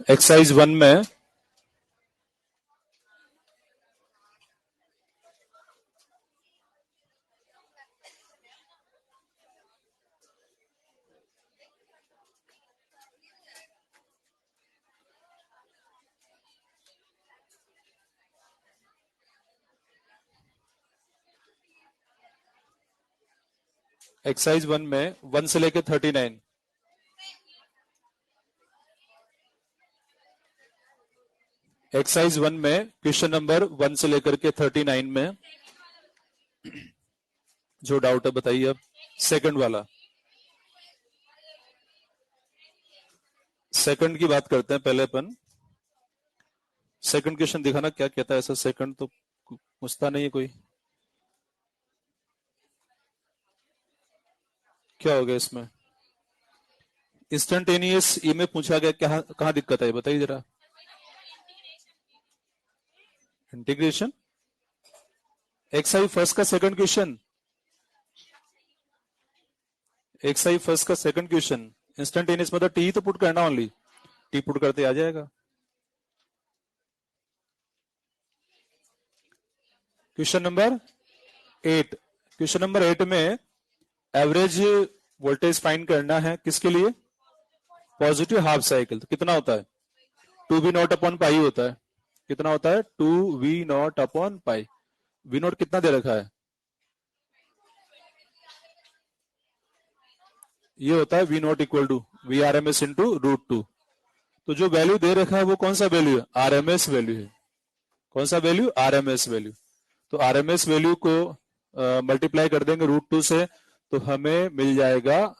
Exercise 1 में exercise 1 में 1 से लेकर 39 एक्सरसाइज 1 में क्वेश्चन नंबर 1 से लेकर के 39 में जो डाउट है बताइए। अब सेकंड वाला, सेकंड की बात करते हैं पहले अपन। सेकंड क्वेश्चन दिखाना क्या कहता है। ऐसा सेकंड तो पूछता नहीं है कोई, क्या हो गया इसमें। इंस्टेंटेनियस ई में पूछा गया, क्या कहां दिक्कत है बताइए जरा। इंटीग्रेशन एक्सरसाइज फर्स्ट का सेकंड क्वेश्चन, एक्सरसाइज फर्स्ट का सेकंड क्वेश्चन इंस्टेंटेनियस मतलब टी तो पुट करना, ओनली टी पुट करते आ जाएगा। क्वेश्चन नंबर 8, क्वेश्चन नंबर 8 में एवरेज वोल्टेज फाइंड करना है किसके लिए, पॉजिटिव हाफ साइकिल। तो कितना होता है 2v0 अपॉन पाई होता है। कितना होता है 2v0 अपॉन पाई। v0 कितना दे रखा है, ये होता है v0 equal to V R M S into √2। तो जो वैल्यू दे रखा है वो कौन सा वैल्यू है, आरएमएस वैल्यू है। कौन सा वैल्यू, आरएमएस वैल्यू। तो आरएमएस वैल्यू को मल्टीप्लाई कर देंगे √2 से, तो हमें मिल जाएगा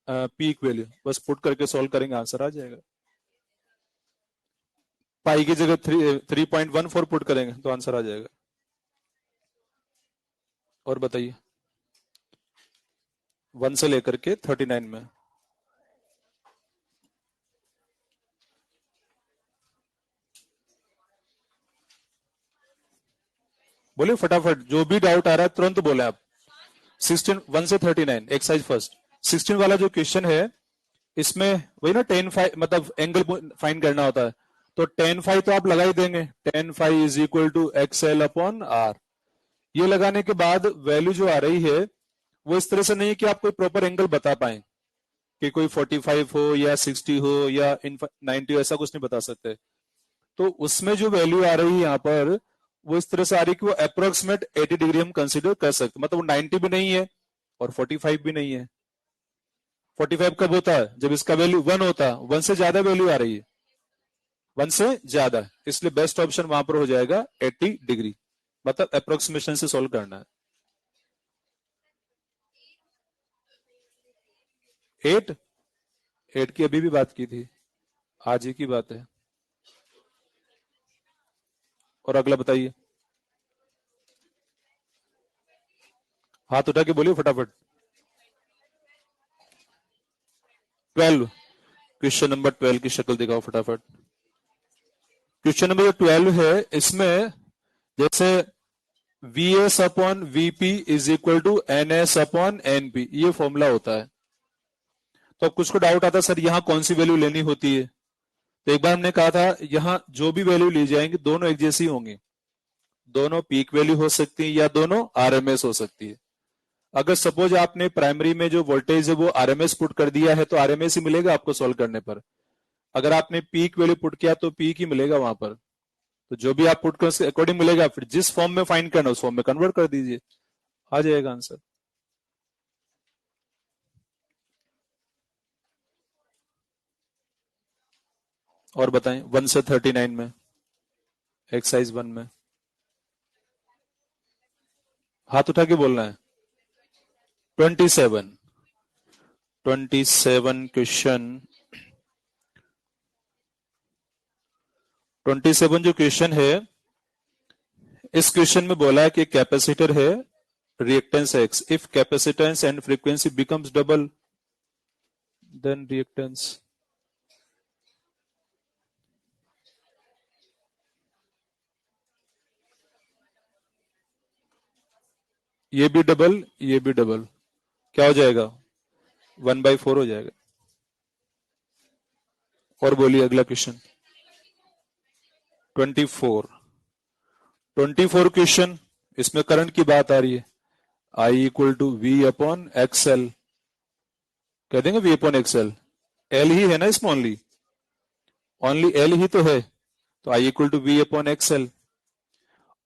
पीक वैल्यू। बस पुट करके सॉल्व करेंगे, आंसर आ जाएगा। पाई की जगह 3.14 पुट करेंगे तो आंसर आ जाएगा। और बताइए 1 से लेकर के 39 में। बोलिए फटाफट, जो भी डाउट आ रहा है तुरंत बोले आप। 16 1 से 39 एक्सरसाइज फर्स्ट। 16 वाला जो क्वेश्चन है इसमें वही ना tan फाइ मतलब एंगल फाइंड करना होता है। तो tan फाइ तो आप लगा ही देंगे, tan phi is equal to XL upon R. ये लगाने के बाद वैल्यू जो आ रही है वो इस तरह से नहीं कि आप कोई प्रॉपर एंगल बता पाए कि कोई 45 हो या 60 हो या 90 हो, ऐसा कुछ नहीं बता सकते। तो उसमें जो वैल्यू आ रही है यहाँ पर वो इस तरह से आ रही है कि वो अप्रोक्सीमेट 80 डिग्री हम कंसीडर कर सकते, मतलब वो 90 भी नहीं है और 45 भी नहीं है। 45 कब होता है, जब इसका वैल्यू 1 होता है। 1 से ज्यादा वैल्यू आ रही है, 1 से ज्यादा, इसलिए बेस्ट ऑप्शन वहां पर हो जाएगा 80 डिग्री। मतलब अप्रोक्सीमेशन से सोल्व करना है। 8 8 की अभी भी बात की थी, आज ही की बात है। और अगला बताइए, हाथ उठा के बोलिए फटाफट। 12, क्वेश्चन नंबर 12 की शक्ल दिखाओ फटाफट। क्वेश्चन नंबर 12 है, इसमें जैसे VS upon VP is equal to NS upon NP, ये फॉर्मूला होता है। तो कुछ को डाउट आता है सर यहाँ कौन सी वैल्यू लेनी होती है। तो एक बार हमने कहा था यहाँ जो भी वैल्यू ली जाएंगी दोनों एक जैसी होंगी, दोनों पीक वैल्यू हो सकती है या दोनों आरएमएस हो सकती है। अगर सपोज आपने प्राइमरी में जो वोल्टेज है वो आरएमएस पुट कर दिया है तो आरएमएस ही मिलेगा आपको सॉल्व करने पर। अगर आपने पीक वैल्यू पुट किया तो पीक ही मिलेगा वहां पर। तो जो भी आप पुट कर उसके अकॉर्डिंग मिलेगा, फिर जिस फॉर्म में फाइंड करना उस फॉर्म में कन्वर्ट कर दीजिए, आ जाएगा आंसर। और बताएं 1 से 39 में एक्सरसाइज 1 में, हाथ उठा के बोलना है। 27 क्वेश्चन, 27 जो क्वेश्चन है इस क्वेश्चन में बोला है कि कैपेसिटर है reactance X, if capacitance and frequency becomes double then reactance. ये भी डबल ये भी डबल, क्या हो जाएगा 1/4 हो जाएगा। और बोलिए अगला क्वेश्चन 24 क्वेश्चन, इसमें करंट की बात आ रही है। I equal to V upon XL, कह देंगे वी अपॉन एक्सएल, एल ही है ना इसमें, ओनली एल ही तो है, तो I equal to V upon XL.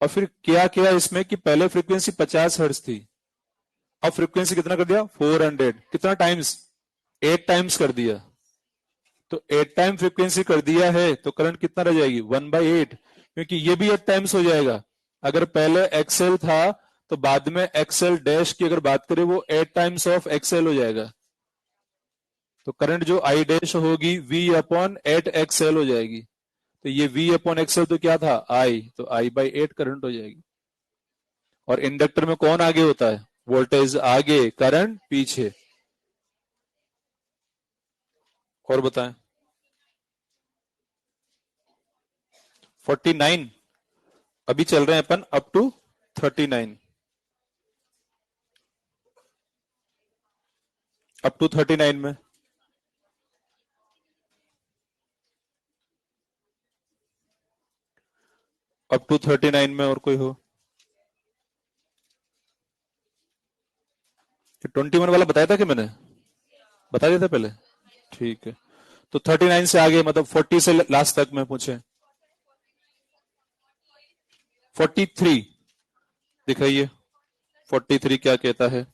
और फिर क्या किया इसमें कि पहले फ्रीक्वेंसी 50 हर्ट्ज थी, अब फ्रीक्वेंसी कितना कर दिया 400, कितना टाइम्स 8 टाइम्स कर दिया, तो 8 टाइम फ्रीक्वेंसी कर दिया है तो करंट कितना रह जाएगी 1/8, क्योंकि ये भी 8 टाइम्स हो जाएगा। अगर पहले एक्सएल था तो बाद में एक्सएल डैश की अगर बात करें वो 8 टाइम्स ऑफ एक्सएल हो जाएगा, तो करंट जो आई डैश होगी v अपॉन 8 एक्सएल हो जाएगी। तो ये v अपॉन एक्सएल तो क्या था i, तो I/8 करंट हो जाएगी। और इंडक्टर में कौन आगे होता है, वोल्टेज आगे करंट पीछे। और बताएं 49, अभी चल रहे हैं अपन अप टू 39, अप टू 39 में अप टू 39 में और कोई हो, 21 वाला बताया था कि मैंने बता दिया था पहले, ठीक है। तो 39 से आगे मतलब 40 से लास्ट तक में पूछे 43 दिखाइए, 43 क्या कहता है।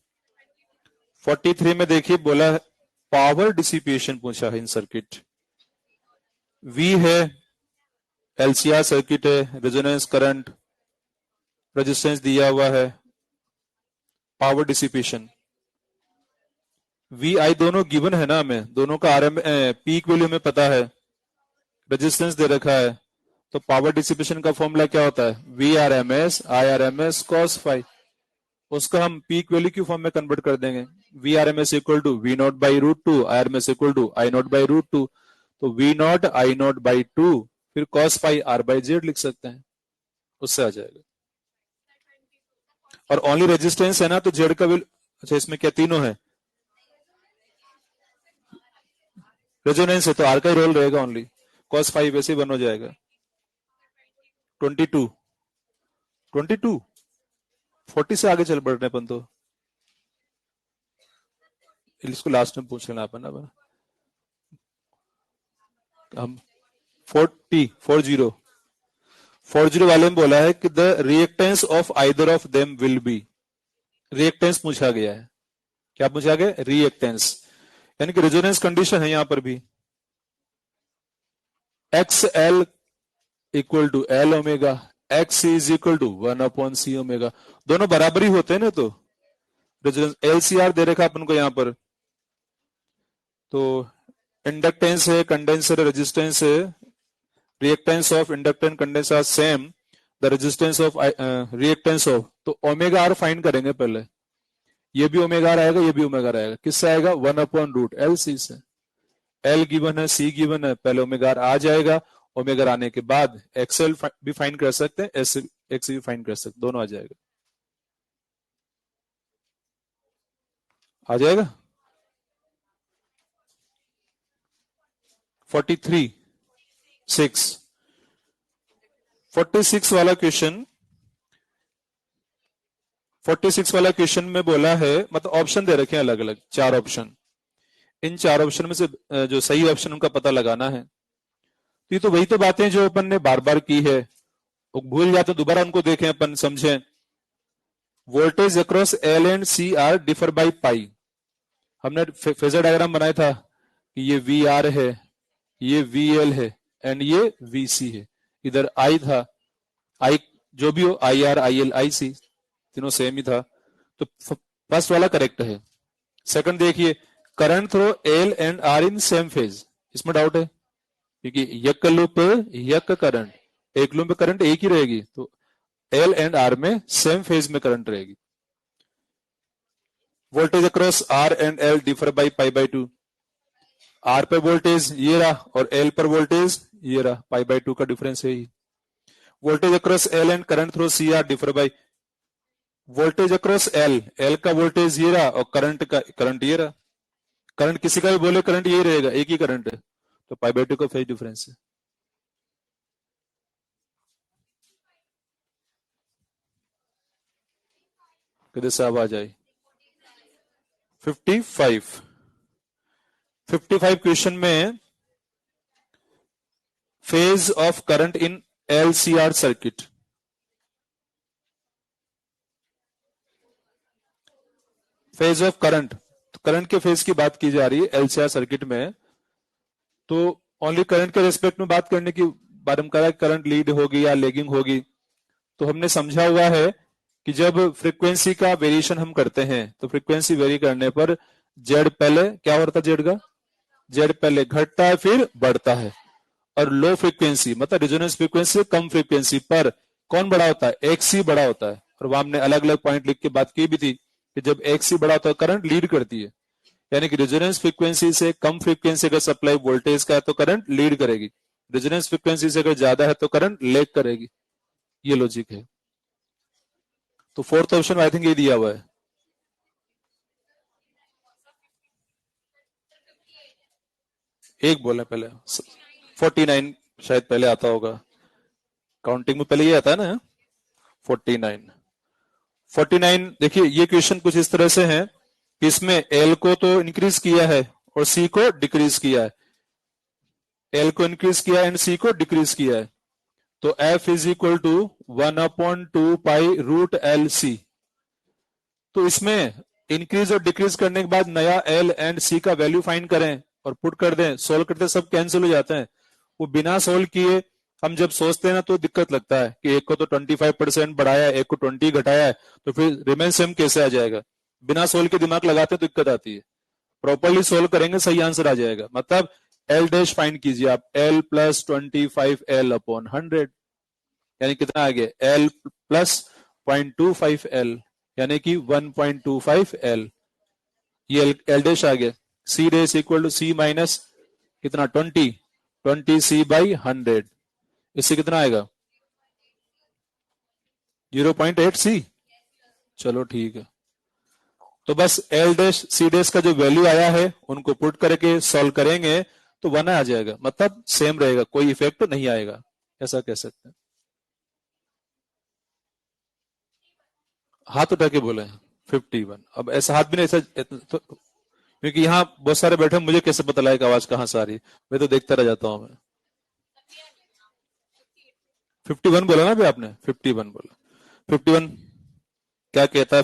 43 में देखिए बोला है पावर डिसिपेशन पूछा है इन सर्किट, वी है, एलसीआर सर्किट है, रेजोनेंस करंट, रेजिस्टेंस दिया हुआ है, पावर डिसिपेशन वी आई दोनों गिवन है ना हमें, दोनों का आरएम पीक वैल्यू में पता है, रेजिस्टेंस दे रखा है, तो पावर डिसिपेशन का फॉर्मूला क्या होता है V R M S I R M S cos five, उसका हम पीक वैल्यू की फॉर्म में कन्वर्ट कर देंगे, V R M S equal to V not by root two, I R M S equal to I not by root two, तो V not I not by two, फिर cos phi R by Z लिख सकते हैं, उससे आ जाएगा। और only resistance है ना तो जेड का वैल्यू, अच्छा इसमें क्या तीनों है, रेजोनेंस है तो आर का ही रोल रहेगा ओनली, कॉस फाइव वैसे ही बन हो जाएगा। 22 22 40 से आगे चल बढ़ रहे अपन तो, इसको लास्ट में पूछ लेना अपन, अब हम 40 वाले में बोला है कि the reactance of either of them will be, reactance पूछा गया है, क्या पूछा गया रिएक्टेंस, यानी कि रेजोनेंस कंडीशन है यहां पर भी, X L equal to L omega, X C is equal to 1/c omega, दोनों बराबर ही होते हैं ना, तो रेजोनेंस एलसीआर दे रखा अपन को यहां पर, तो इंडक्टेंस है, कंडेंसर रेजिस्टेंस है, reactance of inductor and condenser are same, the resistance of reactance of, तो ओमेगा आर फाइंड करेंगे पहले, ये भी ओमेगा आर आएगा, ये भी ओमेगा आर आएगा, किससे आएगा 1/√L C से, L गिवन है, C गिवन है, पहले ओमेगा आर आ जाएगा, ओमेगा आने के बाद एक्सएल भी फाइंड कर सकते हैं, एक्स भी फाइंड कर सकते, दोनों आ जाएगा, आ जाएगा 43 6 46 वाला क्वेश्चन, 46 वाला क्वेश्चन में बोला है, मतलब ऑप्शन दे रखे हैं अलग अलग 4 ऑप्शन, इन 4 ऑप्शन में से जो सही ऑप्शन उनका पता लगाना है। तो ये तो वही तो बातें जो अपन ने बार बार की है, वो भूल जाते दोबारा उनको देखें अपन समझें। Voltage across L and C are differ by pi, हमने फेजर डायग्राम बनाया था कि ये वी आर है, ये वी एल है एंड ये वी सी है, इधर आई था, आई जो भी हो I R I L I सी तीनों सेम ही था, तो फर्स्ट वाला करेक्ट है। सेकंड देखिए current through L and R in same phase, इसमें डाउट है क्योंकि यक लूप यक करंट, एक लूप में करंट एक ही रहेगी, तो एल एंड आर में सेम फेज में करंट रहेगी। Voltage across R and L differ by π/2, R पर वोल्टेज ये रहा और एल पर वोल्टेज ये रहा, π/2 का डिफरेंस है ही। Voltage across L and current through C are differ by, voltage across L, L का वोल्टेज ये रहा और करंट ये रहा, करंट किसी का भी बोले करंट यही रहेगा, एक ही करंट है, तो पाई बाई 2 का फेज डिफरेंस है। किधर से आवाज आई? 55 क्वेश्चन में phase of current in LCR circuit, phase of current, current के फेज की बात की जा रही है LCR सर्किट में। तो ओनली करंट के रेस्पेक्ट में बात करने की बारे में कहा, करंट लीड होगी या लेगिंग होगी। तो हमने समझा हुआ है कि जब फ्रीक्वेंसी का वेरिएशन हम करते हैं तो फ्रीक्वेंसी वेरी करने पर जेड पहले क्या होता है, जेड का जेड पहले घटता है फिर बढ़ता है। और लो फ्रीक्वेंसी मतलब रेजोनेंस फ्रीक्वेंसी से कम फ्रीक्वेंसी पर कौन बड़ा होता है, एक्सी बड़ा होता है। और वहां हमने अलग अलग पॉइंट लिख के बात की भी थी कि जब एक्सी बड़ा होता है करंट लीड करती है, यानी कि रेजोनेंस फ्रीक्वेंसी से कम फ्रीक्वेंसी का सप्लाई वोल्टेज का है तो करंट लीड करेगी, रेजोनेंस फ्रीक्वेंसी से अगर ज्यादा है तो करंट लेग करेगी। ये लॉजिक है। तो फोर्थ ऑप्शन आई थिंक ये दिया हुआ है। एक बोले पहले 49 शायद पहले आता होगा, काउंटिंग में पहले ये आता है ना 49। देखिए ये क्वेश्चन कुछ इस तरह से है कि इसमें एल को तो इंक्रीज किया है और सी को डिक्रीज किया है, एल को इंक्रीज किया एंड सी को डिक्रीज किया है। तो F is equal to 1/2 pi root L C. तो इसमें इंक्रीज और डिक्रीज करने के बाद नया एल एंड सी का वैल्यू फाइंड करें और पुट कर दें, सोल्व करते सब कैंसिल हो जाते हैं। वो बिना सोल्व किए हम जब सोचते हैं ना तो दिक्कत लगता है कि एक को तो 25% बढ़ाया, एक को 20 घटाया है, तो फिर रिमेन सेम कैसे आ जाएगा। बिना सोल्व के दिमाग लगाते तो दिक्कत आती है। प्रॉपरली सोल्व करेंगे सही आंसर आ जाएगा। मतलब एल डैश फाइंड कीजिए आप, एल प्लस 25L/100 यानी कितना आ गया, एल प्लस 0.25L यानी कि 1.25L, ये एल डैश आ गया। C dash equal to C minus कितना 20C/100, इससे कितना आएगा 0.8 सी। चलो ठीक है। तो बस एल डैश सी डैश का जो वैल्यू आया है उनको पुट करके सॉल्व करेंगे तो 1 आ जाएगा, मतलब सेम रहेगा, कोई इफेक्ट नहीं आएगा, ऐसा कह सकते हैं। हाथ उठा के बोले 51। अब ऐसा हाथ भी नहीं, ऐसा तो, क्योंकि यहाँ बहुत सारे बैठे, मुझे कैसे पता लगेगा आवाज कहां से आ रही है, मैं तो देखता रह जाता हूं। मैं 51 बोला ना अभी आपने, 51 बोला। 51 क्या कहता है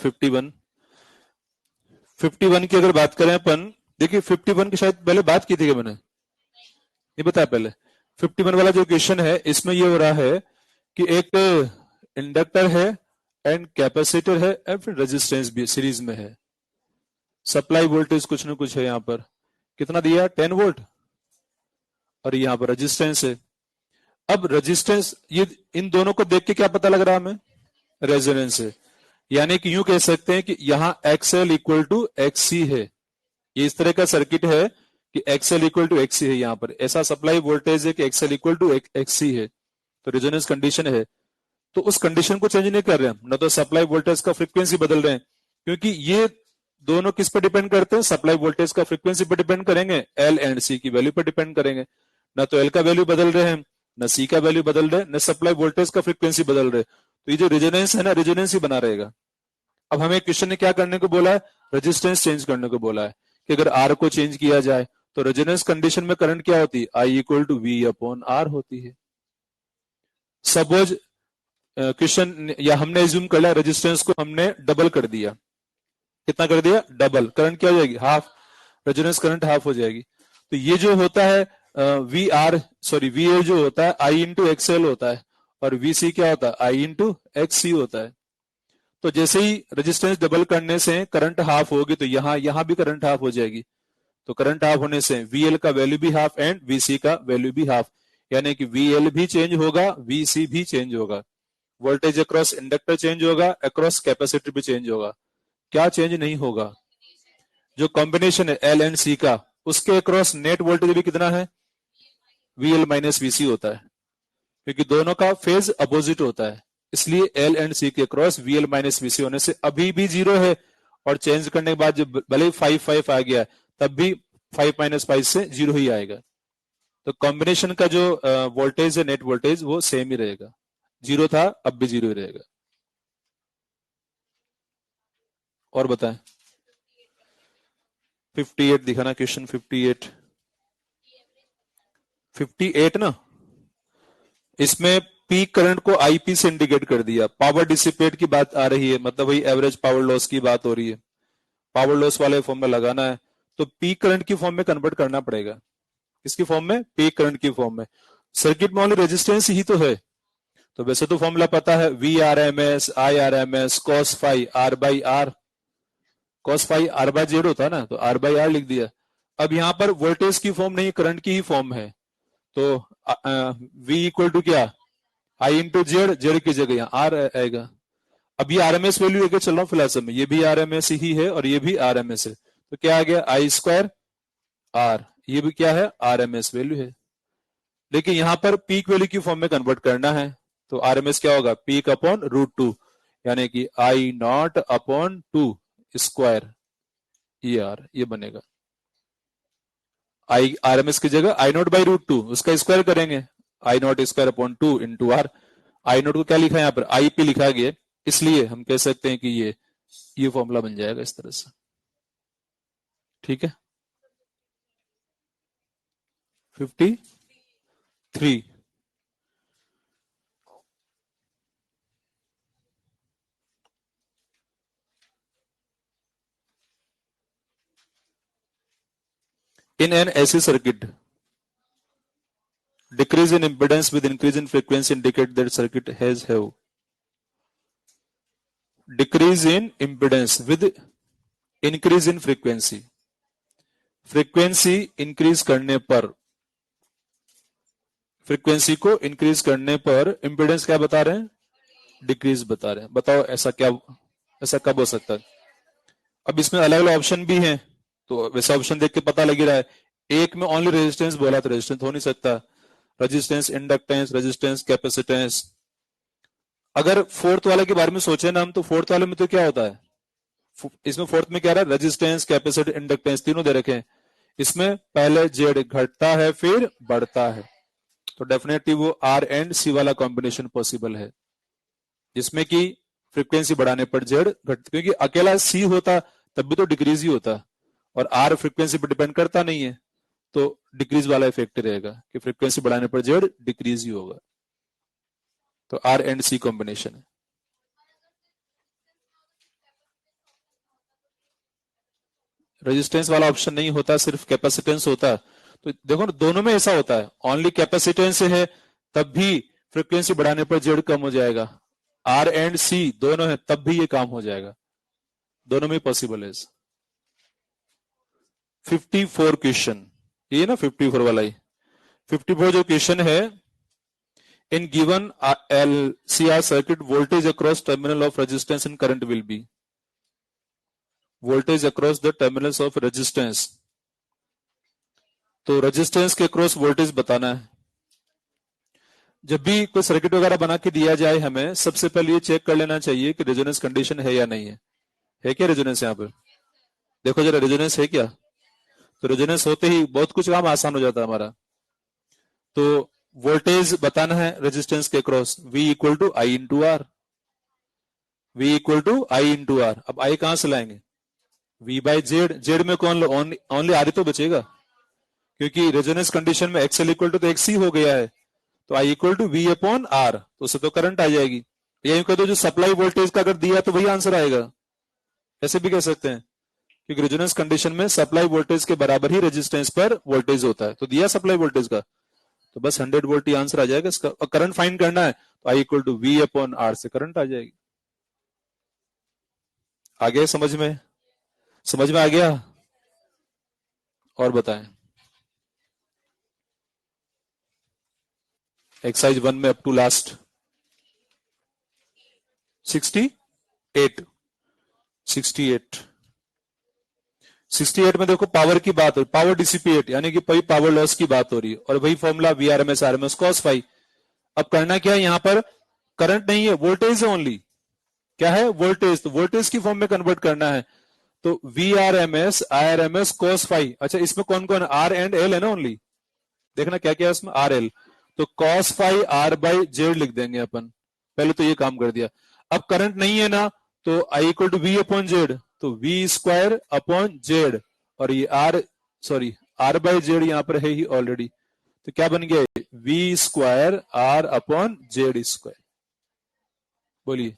51 की अगर बात करें अपन, देखिए 51 की शायद पहले बात की थी कि मैंने ये बताया पहले। 51 वाला जो क्वेश्चन है इसमें ये हो रहा है कि एक इंडक्टर है एंड कैपेसिटर है एंड फिर रेजिस्टेंस भी सीरीज में है। सप्लाई वोल्टेज कुछ ना कुछ है, यहाँ पर कितना दिया 10 वोल्ट, और यहाँ पर रेजिस्टेंस है। अब रेजिस्टेंस, ये इन दोनों को देख के क्या पता लग रहा है हमें, रेजोनेंस है। यानी कि यूं कह सकते हैं कि यहां XL इक्वल टू XC है। ये इस तरह का सर्किट है कि XL इक्वल टू XC है, यहां पर ऐसा सप्लाई वोल्टेज है कि XL इक्वल टू XC है, तो रेजोनेंस कंडीशन है। तो उस कंडीशन को चेंज नहीं कर रहे हम, न तो सप्लाई वोल्टेज का फ्रीक्वेंसी बदल रहे हैं, क्योंकि ये दोनों किस पर डिपेंड करते हैं, सप्लाई वोल्टेज का फ्रीक्वेंसी पर डिपेंड करेंगे, एल एंड सी की वैल्यू पर डिपेंड करेंगे। ना तो एल का वैल्यू बदल रहे हैं, न सी का वैल्यू बदल रहे, न सप्लाई वोल्टेज का फ्रीक्वेंसी बदल रहे, तो ये जो रेजोनेंस है ना, रेजोनेंस ही बना रहेगा। अब हमें क्वेश्चन ने क्या करने को बोला है, रेजिस्टेंस चेंज करने को बोला है कि अगर आर को चेंज किया जाए तो रेजोनेंस कंडीशन में करंट क्या होती है, आई इक्वल टू V/R होती है। सपोज क्वेश्चन या हमने एज्यूम कर लिया रेजिस्टेंस को हमने डबल कर दिया, कितना कर दिया, डबल, करंट क्या हो जाएगी, हाफ, रेजोनेंस करंट हाफ हो जाएगी। तो ये जो होता है VL जो होता है I/XL होता है, और VC क्या होता है, I/XC होता है। तो जैसे ही रेजिस्टेंस डबल करने से करंट हाफ होगी, तो यहां भी करंट हाफ हो जाएगी। तो करंट हाफ होने से VL का वैल्यू भी हाफ एंड VC का वैल्यू भी हाफ, यानी कि VL भी चेंज होगा, VC भी चेंज होगा। वोल्टेज अक्रॉस इंडक्टर चेंज होगा, अक्रॉस कैपेसिटर भी चेंज होगा। क्या चेंज नहीं होगा, जो कॉम्बिनेशन है L एंड C का, उसके अक्रॉस नेट वोल्टेज भी कितना है, VL माइनस VC होता है, क्योंकि दोनों का फेज अपोजिट होता है। इसलिए L एंड C के क्रॉस VL माइनस VC होने से अभी भी 0 है, और चेंज करने के बाद जब भले 5 आ गया तब भी 5 - 5 से 0 ही आएगा। तो कॉम्बिनेशन का जो वोल्टेज है, नेट वोल्टेज, वो सेम ही रहेगा। 0 था, अब भी 0 ही रहेगा। और बताएं। 58 दिखाना, क्वेश्चन 58। 58 ना, इसमें पीक करंट को आईपी से इंडिकेट कर दिया। पावर डिसिपेट की बात आ रही है, मतलब वही एवरेज पावर लॉस की बात हो रही है। पावर लॉस वाले फॉर्म में लगाना है, तो पीक करंट की फॉर्म में कन्वर्ट करना पड़ेगा। किसकी फॉर्म में? पीक करंट की फॉर्म में। सर्किट में ओनली रेजिस्टेंस ही तो है, तो वैसे तो फॉर्मूला पता है, V R M S I R M S cos phi R by R. Cos phi R by Z होता है ना, तो आर बाई आर लिख दिया। अब यहां पर वोल्टेज की फॉर्म नहीं, करंट की ही फॉर्म है, तो वी इक्वल टू क्या? आई इंटू जेड, जेड की जगह यहाँ आर आएगा। अब ये आरएमएस वैल्यू लेके चल रहा हूँ फिलहाल में, ये भी आरएमएस ही है और ये भी आरएमएस है, तो क्या आ गया? आई स्क्वायर आर, ये भी क्या है? आरएमएस वैल्यू है। लेकिन यहां पर पीक वैल्यू की फॉर्म में कन्वर्ट करना है, तो आरएमएस क्या होगा? पीक अपॉन रूट टू, यानी कि I not upon two square E R, ये बनेगा। आई आरएमएस की जगह I not by root two, उसका स्क्वायर करेंगे, I not square upon two into R. I not को क्या लिखा है यहाँ पर? आई पी लिखा गया, इसलिए हम कह सकते हैं कि ये फॉर्मूला बन जाएगा इस तरह से। ठीक है। 53 in an AC circuit, decrease in impedance with increase in frequency indicate that circuit has have decrease in impedance with increase in frequency। Frequency increase करने पर, फ्रीक्वेंसी को इंक्रीज करने पर इंपेडेंस क्या बता रहे हैं? डिक्रीज बता रहे हैं। बताओ ऐसा क्या, ऐसा कब हो सकता है? अब इसमें अलग अलग ऑप्शन भी हैं, तो वैसा ऑप्शन देख के पता लग ही रहा है। एक में ओनली रेजिस्टेंस बोला, तो रेजिस्टेंस हो नहीं सकता। Resistance, inductance, resistance, capacitance. अगर फोर्थ वाले के बारे में सोचे ना हम, तो फोर्थ वाले में तो क्या होता है? इसमें फोर्थ में क्या रहा है? रेजिस्टेंस, कैपेसिटी, इंडक्टेंस, तीनों दे रखे हैं। इसमें पहले जेड घटता है फिर बढ़ता है, तो डेफिनेटली वो आर एंड सी वाला कॉम्बिनेशन पॉसिबल है, जिसमें कि फ्रीक्वेंसी बढ़ाने पर जेड घट, क्योंकि अकेला सी होता तब भी तो डिक्रीज ही होता, और आर फ्रीक्वेंसी पर डिपेंड करता नहीं है, तो डिक्रीज वाला इफेक्ट रहेगा कि फ्रीक्वेंसी बढ़ाने पर जेड डिक्रीज ही होगा। तो आर एंड सी कॉम्बिनेशन है। रेजिस्टेंस वाला ऑप्शन नहीं होता, सिर्फ कैपेसिटेंस होता। तो देखो ना, दोनों में ऐसा होता है, ओनली कैपेसिटेंस है तब भी फ्रीक्वेंसी बढ़ाने पर जेड कम हो जाएगा, आर एंड सी दोनों है तब भी ये काम हो जाएगा, दोनों में पॉसिबल है। 54 क्वेश्चन, ये ना 54 वाला ही। 54 जो क्वेश्चन है, in given L C R circuit voltage across terminal of resistance and current will be. Voltage across the terminals of resistance, तो रेजिस्टेंस के अक्रॉस वोल्टेज बताना है। जब भी कोई सर्किट वगैरह बना के दिया जाए, हमें सबसे पहले ये चेक कर लेना चाहिए कि रेजोनेंस कंडीशन है या नहीं है। है क्या रेजोनेंस? यहाँ पर देखो जरा, रेजोनेंस है क्या? तो रेजोनेंस होते ही बहुत कुछ काम आसान हो जाता है हमारा। तो वोल्टेज बताना है रेजिस्टेंस के across, V equal to I into R, V equal to I into R. अब आई कहां से लाएंगे? V बाई जेड, जेड में कौन? ओनली आर ही तो बचेगा, क्योंकि रेजोनेंस कंडीशन में एक्सएल इक्वल टू तो एक्स ही हो गया है, तो I equal to V upon R, तो उससे तो करंट आ जाएगी। यही कह दो जो सप्लाई वोल्टेज का अगर दिया तो वही आंसर आएगा, ऐसे भी कह सकते हैं, क्योंकि रेजोनेंस कंडीशन में सप्लाई वोल्टेज के बराबर ही रेजिस्टेंस पर वोल्टेज होता है, तो दिया सप्लाई वोल्टेज का, तो बस 100 वोल्ट ही आंसर आ जाएगा इसका। और करंट फाइंड करना है, तो I equal to V upon R से करंट आ जाएगी। आगे समझ में? समझ में आ गया? और बताएं। एक्सरसाइज 1 में अप टू लास्ट 68 68 में देखो पावर की बात हो, पावर डिसिपेट यानी कि वही पावर लॉस की बात हो रही है, और वही formula V R M S cos phi. अब करना क्या है, यहां पर करंट नहीं है, वोल्टेज है ओनली। क्या है? वोल्टेज, तो वोल्टेज की फॉर्म में कन्वर्ट करना है, तो V R M S I R M S cos phi. अच्छा, इसमें कौन कौन? आर एंड एल है ना ओनली, देखना क्या क्या है इसमें, आर एल, तो cos phi R by Z लिख देंगे अपन, पहले तो ये काम कर दिया। अब करंट नहीं है ना, तो I equal to V upon Z, तो वी स्क्वायर अपॉन जेड, और ये R, sorry R by Z यहां पर है ही ऑलरेडी, तो क्या बन गया, V square R upon Z square. बोलिए,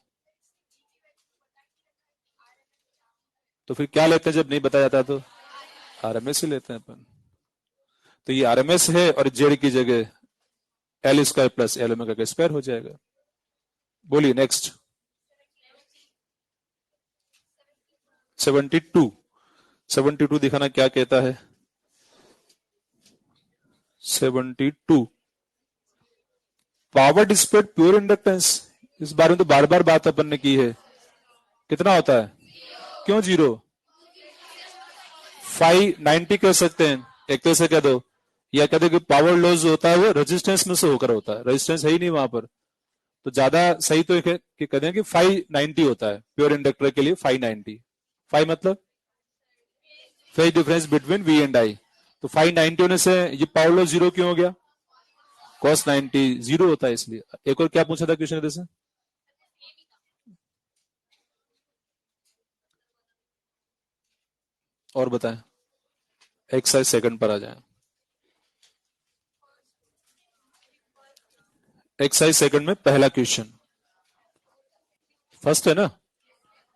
तो फिर क्या लेते हैं जब नहीं बताया जाता, तो आरएमएस ही लेते हैं अपन। तो ये आरएमएस है और जेड की जगह L square plus L omega का स्क्वायर हो जाएगा। बोलिए नेक्स्ट। 72 दिखाना क्या कहता है। 72 पावर डिस्पेट प्योर इंडक्टेंस, इस बारे में तो बार बार बात अपन ने की है, कितना होता है, क्यों जीरो, 590 कह सकते हैं, एक तरह से कह दो, या कह दो कि पावर लॉस होता है वो रेजिस्टेंस में से होकर होता है, रेजिस्टेंस है ही नहीं वहां पर, तो ज्यादा सही तो कि कह दें कि 590 होता है प्योर इंडक्टर के लिए, 590, 5 मतलब phase difference between V and I, तो 590 होने से ये पावर लॉस जीरो क्यों हो गया, cos 90 जीरो होता है इसलिए। एक और क्या पूछा था क्वेश्चन से, और बताएं, एक्सरसाइज सेकंड पर आ जाए। एक्सरसाइज सेकंड में पहला क्वेश्चन, फर्स्ट है ना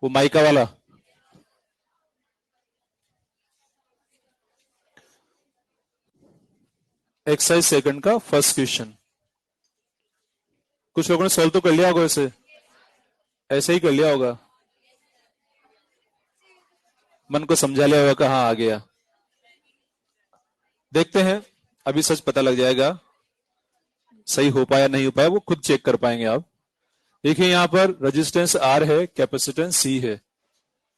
वो माइका वाला, एक्सरसाइज सेकंड का फर्स्ट क्वेश्चन। कुछ लोगों ने सॉल्व तो कर लिया होगा, ऐसे ही कर लिया होगा, मन को समझा लिया होगा कहां आ गया। देखते हैं, अभी सच पता लग जाएगा, सही हो पाया नहीं हो पाया वो खुद चेक कर पाएंगे आप। देखिए यहां पर रेजिस्टेंस आर है, कैपेसिटेंस सी है,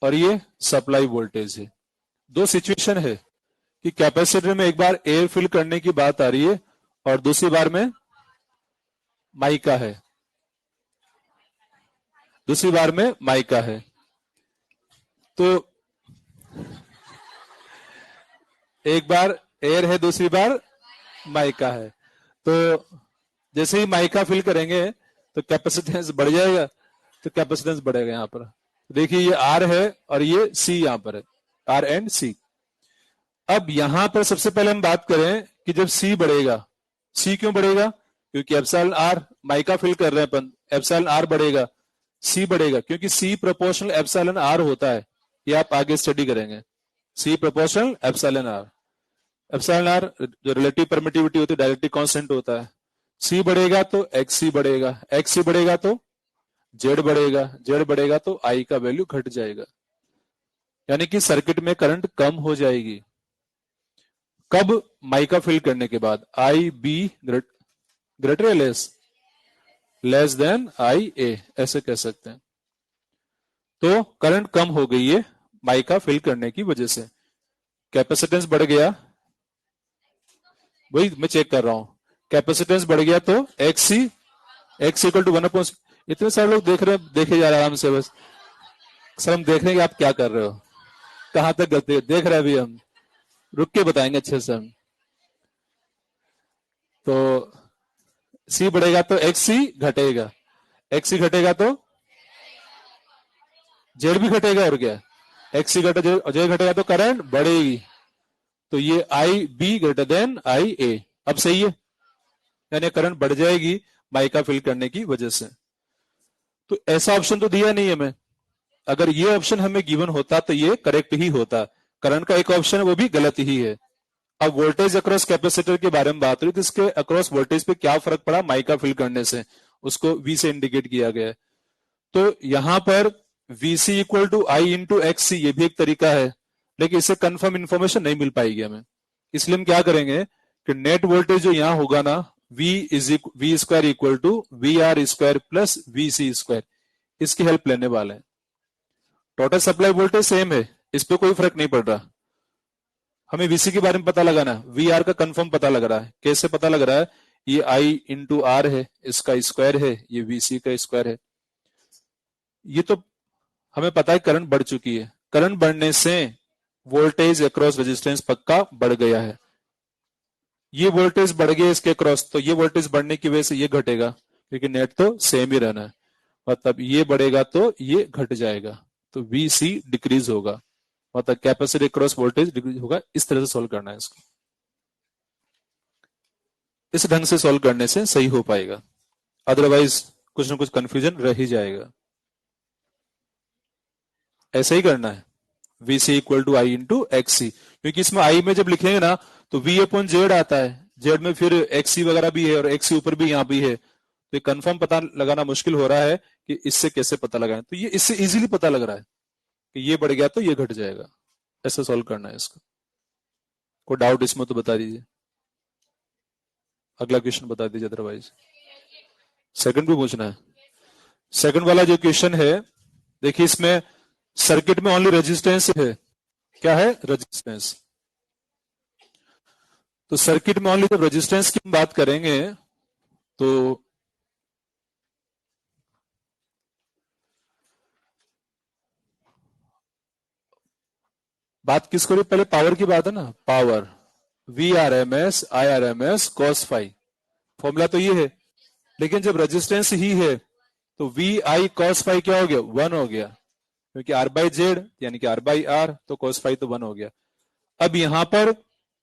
और ये सप्लाई वोल्टेज है। दो सिचुएशन है कि कैपेसिटर में एक बार एयर फिल करने की बात आ रही है और दूसरी बार में माइका है, दूसरी बार में माइका है। तो एक बार एयर है, दूसरी बार माइका है, तो जैसे ही माइका फिल करेंगे तो कैपेसिटेंस बढ़ जाएगा, तो कैपेसिटेंस बढ़ेगा यहां पर। देखिए ये आर है और ये सी यहां पर है, आर एंड सी। अब यहां पर सबसे पहले हम बात करें कि जब सी बढ़ेगा, सी क्यों बढ़ेगा, क्योंकि एप्सिलॉन आर माइका फिल कर रहे हैं अपन, एप्सिलॉन आर बढ़ेगा, सी बढ़ेगा, क्योंकि सी प्रोपोर्शनल एप्सिलॉन आर होता है, ये आप आगे स्टडी करेंगे, C proportional epsilon R. Epsilon R जो रिलेटिव परमिटिविटी होती है, डायरेक्टली कांस्टेंट होता है। सी बढ़ेगा तो एक्स सी बढ़ेगा, एक्स सी बढ़ेगा तो जेड बढ़ेगा, जेड बढ़ेगा तो आई का वैल्यू घट जाएगा, यानी कि सर्किट में करंट कम हो जाएगी। कब, माइका फिल करने के बाद, I B greater less than I A, ऐसे कह सकते हैं। तो करंट कम हो गई है माइका फिल करने की वजह से, कैपेसिटेंस बढ़ गया, वही मैं चेक कर रहा हूं, कैपेसिटेंस बढ़ गया तो एक्स इक्वल टू 1 अपॉन, इतने सारे लोग देख रहे हैं, देखे जा रहे हैं आराम से, बस सर हम देख रहे हैं कि आप क्या कर रहे हो, कहां तक गलती देख रहे हैं, अभी हम रुक के बताएंगे अच्छे से हम। तो सी बढ़ेगा तो एक्स सी घटेगा, एक्स सी घटेगा तो जेड भी घटेगा, और क्या, एक्स सी घटे जेड घटेगा तो करंट बढ़ेगी, तो ये आई बी ग्रेटर देन आई ए, अब सही है, यानी करंट बढ़ जाएगी माइका फिल करने की वजह से। तो ऐसा ऑप्शन तो दिया नहीं है मैं, अगर ये ऑप्शन हमें गिवन होता तो ये करेक्ट ही होता, करंट का एक ऑप्शन है वो भी गलत ही है। अब वोल्टेज अक्रॉस कैपेसिटर के बारे में बात हुई, तो इसके अक्रॉस वोल्टेज पे क्या फर्क पड़ा माइका फिल करने से, उसको वी से इंडिकेट किया गया है। तो यहां पर VC equal to I into X C, ये भी एक तरीका है, लेकिन इससे कंफर्म इंफॉर्मेशन नहीं मिल पाएगी हमें, इसलिए हम क्या करेंगे कि नेट वोल्टेज जो यहां होगा ना, V square equal to V R square plus V C square, इसकी हेल्प लेने वाले हैं। टोटल सप्लाई वोल्टेज सेम है, इस पे कोई फर्क नहीं पड़ रहा, हमें वीसी के बारे में पता लगाना, वी आर का कंफर्म पता लग रहा है, कैसे पता लग रहा है, ये आई इंटू आर है, इसका स्क्वायर है, ये वीसी का स्क्वायर है। ये तो हमें पता है करंट बढ़ चुकी है, करंट बढ़ने से वोल्टेज अक्रॉस रेजिस्टेंस पक्का बढ़ गया है। ये वोल्टेज बढ़ गया इसके क्रॉस, तो ये वोल्टेज बढ़ने की वजह से ये घटेगा, क्योंकि नेट तो सेम ही रहना है। मतलब ये बढ़ेगा तो ये घट जाएगा, तो VC डिक्रीज होगा, मतलब कैपेसिटी क्रॉस वोल्टेज डिक्रीज होगा। इस तरह से सोल्व करना है इसको, इस ढंग से सोल्व करने से सही हो पाएगा, अदरवाइज कुछ ना कुछ कंफ्यूजन रह ही जाएगा। ऐसे ही करना है, VC equal to I into XC, क्योंकि इसमें आई में जब लिखेंगे ना तो V अपॉन जेड आता है, जेड में फिर XC वगैरह भी है और XC ऊपर भी यहाँ भी है, तो ये कंफर्म पता लगाना मुश्किल हो रहा है कि इससे कैसे पता लगाएं। तो ये इससे इजीली पता लग रहा है कि ये बढ़ गया तो ये घट जाएगा। ऐसे सॉल्व करना है इसको। कोई डाउट इसमें तो बता दीजिए, अगला क्वेश्चन बता दीजिए, अदरवाइज सेकंड भी पूछना है। सेकंड वाला जो क्वेश्चन है, देखिए इसमें सर्किट में ओनली रेजिस्टेंस है। क्या है? रेजिस्टेंस। तो सर्किट में ओनली जब रेजिस्टेंस की हम बात करेंगे तो बात किसको रही? पहले पावर की बात है ना, power VRMS IRMS cos phi, formula तो ये है। लेकिन जब रेजिस्टेंस ही है तो VI cos फाई क्या हो गया? 1 हो गया, क्योंकि R बाई जेड यानी कि R बाई आर, तो cos फाई तो 1 हो गया। अब यहां पर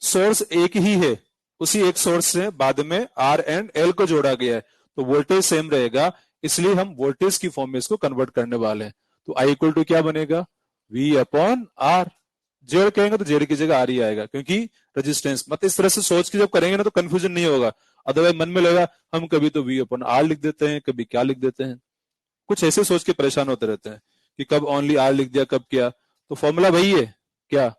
सोर्स एक ही है, उसी एक सोर्स से बाद में R एंड L को जोड़ा गया है, तो वोल्टेज सेम रहेगा, इसलिए हम वोल्टेज की फॉर्म में इसको कन्वर्ट करने वाले हैं। तो I इक्वल टू क्या बनेगा? V upon are. जेड कहेंगे तो जेड की जगह आर ही आएगा, क्योंकि रेजिस्टेंस। मतलब इस तरह से सोच के जब करेंगे ना तो कंफ्यूजन नहीं होगा, अदरवाइज मन में लगेगा हम कभी तो V अपॉन आर लिख देते हैं, कभी क्या लिख देते हैं, कुछ ऐसे सोच के परेशान होते रहते हैं कि कब ओनली आर लिख दिया कब क्या। तो फॉर्मूला वही है, क्या?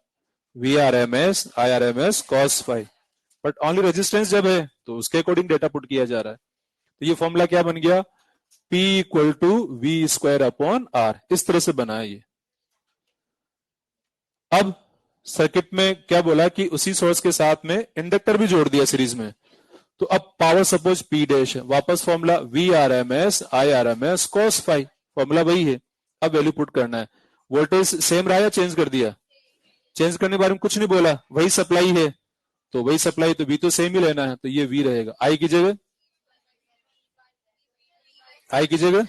VRMS IRMS cos phi, but only resistance जब है तो उसके अकॉर्डिंग डेटा पुट किया जा रहा है। तो ये फॉर्मूला क्या बन गया? P equal to V square upon R, इस तरह से बना है ये। अब सर्किट में क्या बोला कि उसी सोर्स के साथ में इंडक्टर भी जोड़ दिया सीरीज में, तो अब पावर सपोज P डैश है, वापस formula VRMS IRMS cos phi, formula वही है। अब वैल्यू पुट करना है। वोल्टेज सेम रहा या चेंज कर दिया? चेंज करने के बारे में कुछ नहीं बोला, वही सप्लाई है तो वही सप्लाई, तो V तो सेम ही लेना है, तो ये V रहेगा। आई की जगह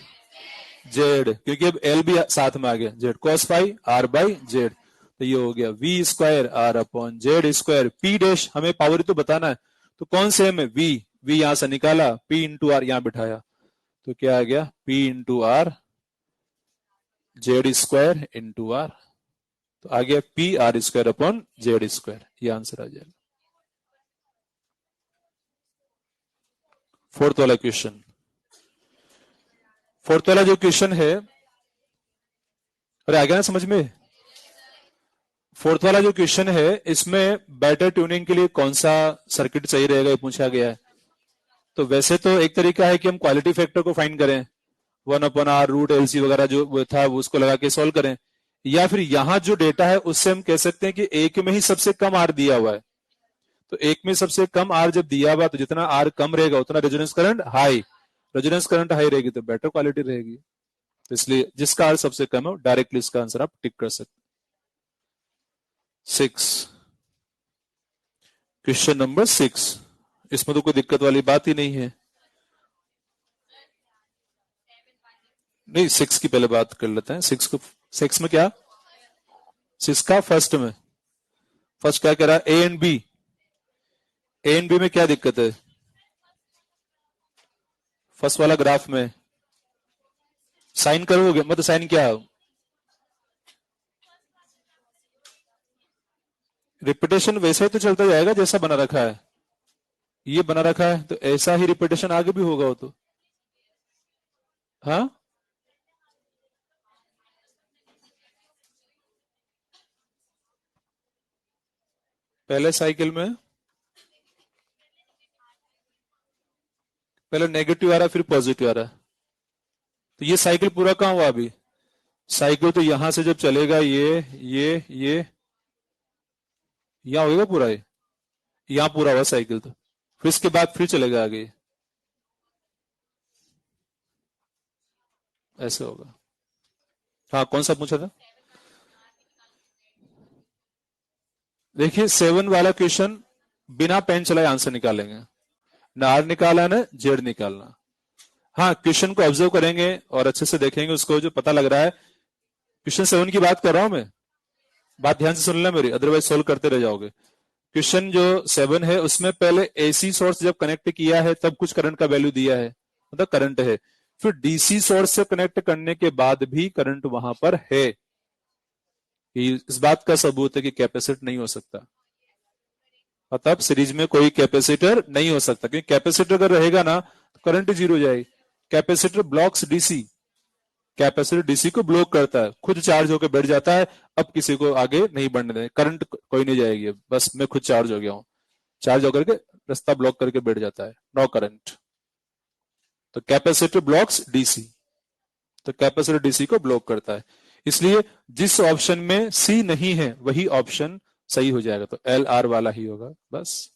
जेड, क्योंकि अब L भी साथ में आ गया, Z cos phi R by Z, तो ये हो गया V square R upon Z square. P dash हमें पावर तो बताना है, तो कौन से में V यहां से निकाला, P इंटू आर यहां बिठाया, तो क्या आ गया? P into R Z square into R, तो आ गया P R square upon Z square, ये आंसर आ जाएगा। फोर्थ वाला क्वेश्चन, फोर्थ वाला जो क्वेश्चन है, अरे आ गया ना समझ में? फोर्थ वाला जो क्वेश्चन है इसमें बैटर ट्यूनिंग के लिए कौन सा सर्किट सही रहेगा ये पूछा गया है। तो वैसे तो एक तरीका है कि हम क्वालिटी फैक्टर को फाइंड करें, 1/r रूट LC वगैरह जो वो था वो उसको लगा के सॉल्व करें, या फिर यहां जो डेटा है उससे हम कह सकते हैं कि एक में ही सबसे कम आर दिया हुआ है, तो एक में सबसे कम आर जब दिया हुआ तो जितना आर कम रहेगा उतना resonance current high, resonance current high रहेगी तो बेटर क्वालिटी रहेगी। तो इसलिए जिसका आर सबसे कम है डायरेक्टली इसका आंसर आप टिक कर सकते। 6, क्वेश्चन नंबर 6, इसमें तो कोई दिक्कत वाली बात ही नहीं है। नहीं, 6 की पहले बात कर लेते हैं। 6 में क्या? 6 का फर्स्ट में, फर्स्ट क्या कह रहा है? ए एंड बी में क्या दिक्कत है? फर्स्ट वाला ग्राफ में साइन करोगे, मतलब साइन क्या है? रिपीटेशन वैसे ही तो चलता जाएगा जैसा बना रखा है, ये बना रखा है तो ऐसा ही रिपीटेशन आगे भी होगा वो तो। हाँ, पहले साइकिल में पहले नेगेटिव आ रहा फिर पॉजिटिव आ रहा, तो ये साइकिल पूरा कहां हुआ अभी? साइकिल तो यहां से जब चलेगा ये यहां होगा पूरा, ये यहां पूरा हुआ साइकिल, तो फिर इसके बाद फिर चलेगा आगे, ऐसे होगा। हाँ, कौन सा पूछा था? देखिए 7 वाला क्वेश्चन बिना पेन चलाए आंसर निकालेंगे, ना आर निकाला ना जेड निकालना। हाँ, क्वेश्चन को ऑब्जर्व करेंगे और अच्छे से देखेंगे उसको, जो पता लग रहा है। क्वेश्चन 7 की बात कर रहा हूं मैं, बात ध्यान से सुन लेना मेरी, अदरवाइज सोल्व करते रह जाओगे। क्वेश्चन जो 7 है उसमें पहले एसी सोर्स जब कनेक्ट किया है तब कुछ करंट का वैल्यू दिया है, मतलब करंट है। फिर डीसी सोर्स से कनेक्ट करने के बाद भी करंट वहां पर है। इस बात का सबूत है कि कैपेसिटर नहीं हो सकता, मतलब सीरीज में कोई कैपेसिटर नहीं हो सकता, क्योंकि कैपेसिटर अगर रहेगा ना तो करंट जीरो हो जाएगी। Capacitor blocks DC, capacitor DC को ब्लॉक करता है, खुद चार्ज होकर बैठ जाता है। अब किसी को आगे नहीं बढ़ने दें, करंट कोई नहीं जाएगी, बस मैं खुद चार्ज हो गया हूं, चार्ज होकर के रास्ता ब्लॉक करके बैठ जाता है, नो करंट। तो कैपेसिटर ब्लॉक्स डीसी, तो कैपेसिटर डीसी को ब्लॉक करता है। इसलिए जिस ऑप्शन में सी नहीं है वही ऑप्शन सही हो जाएगा, तो एल आर वाला ही होगा बस।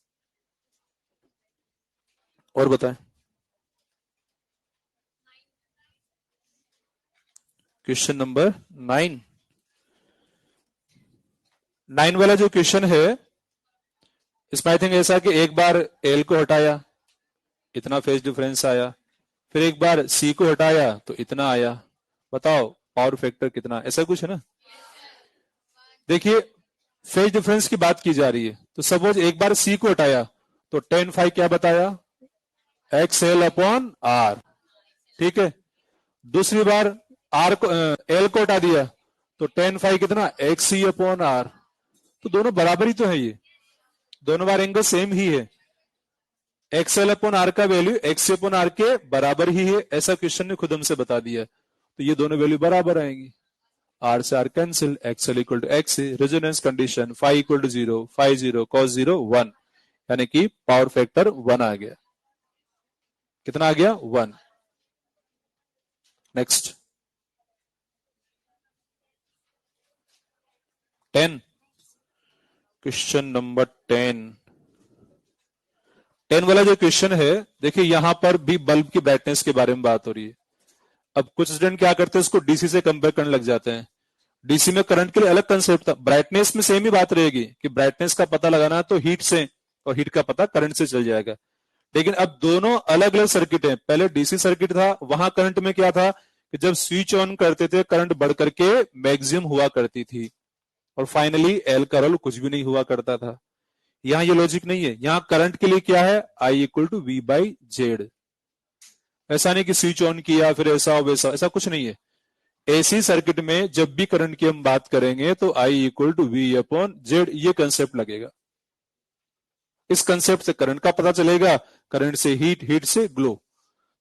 और बताएं, क्वेश्चन नंबर 9। 9 वाला जो क्वेश्चन है इसमें आई थिंक ऐसा कि एक बार एल को हटाया, इतना फेज डिफरेंस आया, फिर एक बार सी को हटाया तो इतना आया। बताओ पावर फैक्टर कितना, ऐसा कुछ है ना। देखिए फेज डिफरेंस की बात की जा रही है, तो सपोज एक बार सी को हटाया तो टेन फाइव क्या बताया, एक्स एल अपॉन आर, ठीक है। दूसरी बार आर को एल को हटा दिया तो टेन फाइव कितना, एक्स सी अपॉन आर। तो दोनों बराबर ही तो है, ये दोनों बार एंगल सेम ही है। एक्स एल अपॉन आर का वैल्यू एक्स अपॉन आर के बराबर ही है, ऐसा क्वेश्चन ने खुद हमसे बता दिया। तो ये दोनों वैल्यू बराबर आएंगी, आर से R cancel, X L equal to X, resonance condition five equal to 0, five 0 cos 0 1, यानी कि पावर फैक्टर 1 आ गया। कितना आ गया, 1। Next 10, question number 10। 10 वाला जो क्वेश्चन है, देखिए यहां पर भी बल्ब की ब्राइटनेस के बारे में बात हो रही है। अब कुछ स्टूडेंट क्या करते हैं, उसको डीसी से कंपेयर करने लग जाते हैं। डीसी में करंट के लिए अलग कंसेप्ट था, ब्राइटनेस में सेम ही बात रहेगी कि ब्राइटनेस का पता लगाना तो हीट से, और हीट का पता करंट से चल जाएगा। लेकिन अब दोनों अलग अलग सर्किट हैं। पहले डीसी सर्किट था, वहां करंट में क्या था कि जब स्विच ऑन करते थे करंट बढ़ करके मैक्सिमम हुआ करती थी, और फाइनली एल का रोल कुछ भी नहीं हुआ करता था। यहां ये लॉजिक नहीं है, यहां करंट के लिए क्या है, I equal to V by Z. ऐसा नहीं कि स्विच ऑन किया फिर ऐसा हो वैसा, ऐसा कुछ नहीं है। एसी सर्किट में जब भी करंट की हम बात करेंगे तो I equal to V upon Z, ये कंसेप्ट लगेगा। इस कंसेप्ट से करंट का पता चलेगा, करंट से हीट, हीट से ग्लो।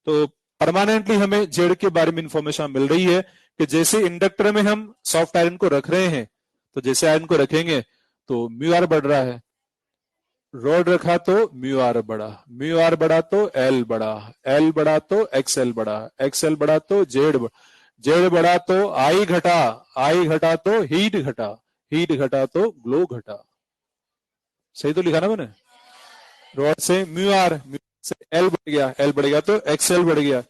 तो परमानेंटली हमें जेड के बारे में इंफॉर्मेशन मिल रही है कि जैसे इंडक्टर में हम सॉफ्ट आयरन को रख रहे हैं, तो जैसे आयरन को रखेंगे तो म्यू आर बढ़ रहा है, रॉड रखा तो म्यू आर बढ़ा, म्यू आर बढ़ा तो एल बढ़ा, एल बढ़ा तो एक्सएल बढ़ा, एक्सएल बढ़ा तो जेड, जेड बढ़ा तो आई घटा, आई घटा तो हीट घटा, हीट घटा तो ग्लो घटा। सही तो लिखा ना मैंने, रॉड से म्यू आर, म्यू से एल बढ़ गया, एल बढ़ गया तो एक्सएल बढ़ गया,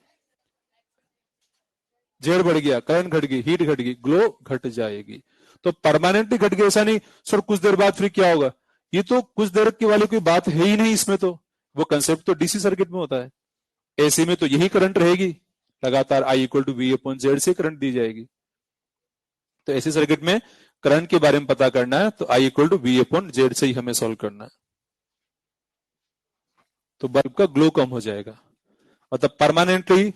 जेड बढ़ गया, करंट घट गई, हीट घट गई, ग्लो घट जाएगी। तो परमानेंटली घट गया ऐसा नहीं सर, कुछ देर बाद फिर क्या होगा, ये तो कुछ देर की वाली कोई बात है ही नहीं इसमें। तो वो कंसेप्ट तो डीसी सर्किट में होता है, एसी में तो यही करंट रहेगी, लगातार I equal to V upon Z से करंट दी जाएगी। तो एसी सर्किट में करंट के बारे में पता करना है तो I equal to V upon Z से ही हमें सॉल्व करना है, तो बल्ब का ग्लो कम हो जाएगा, मतलब परमानेंटली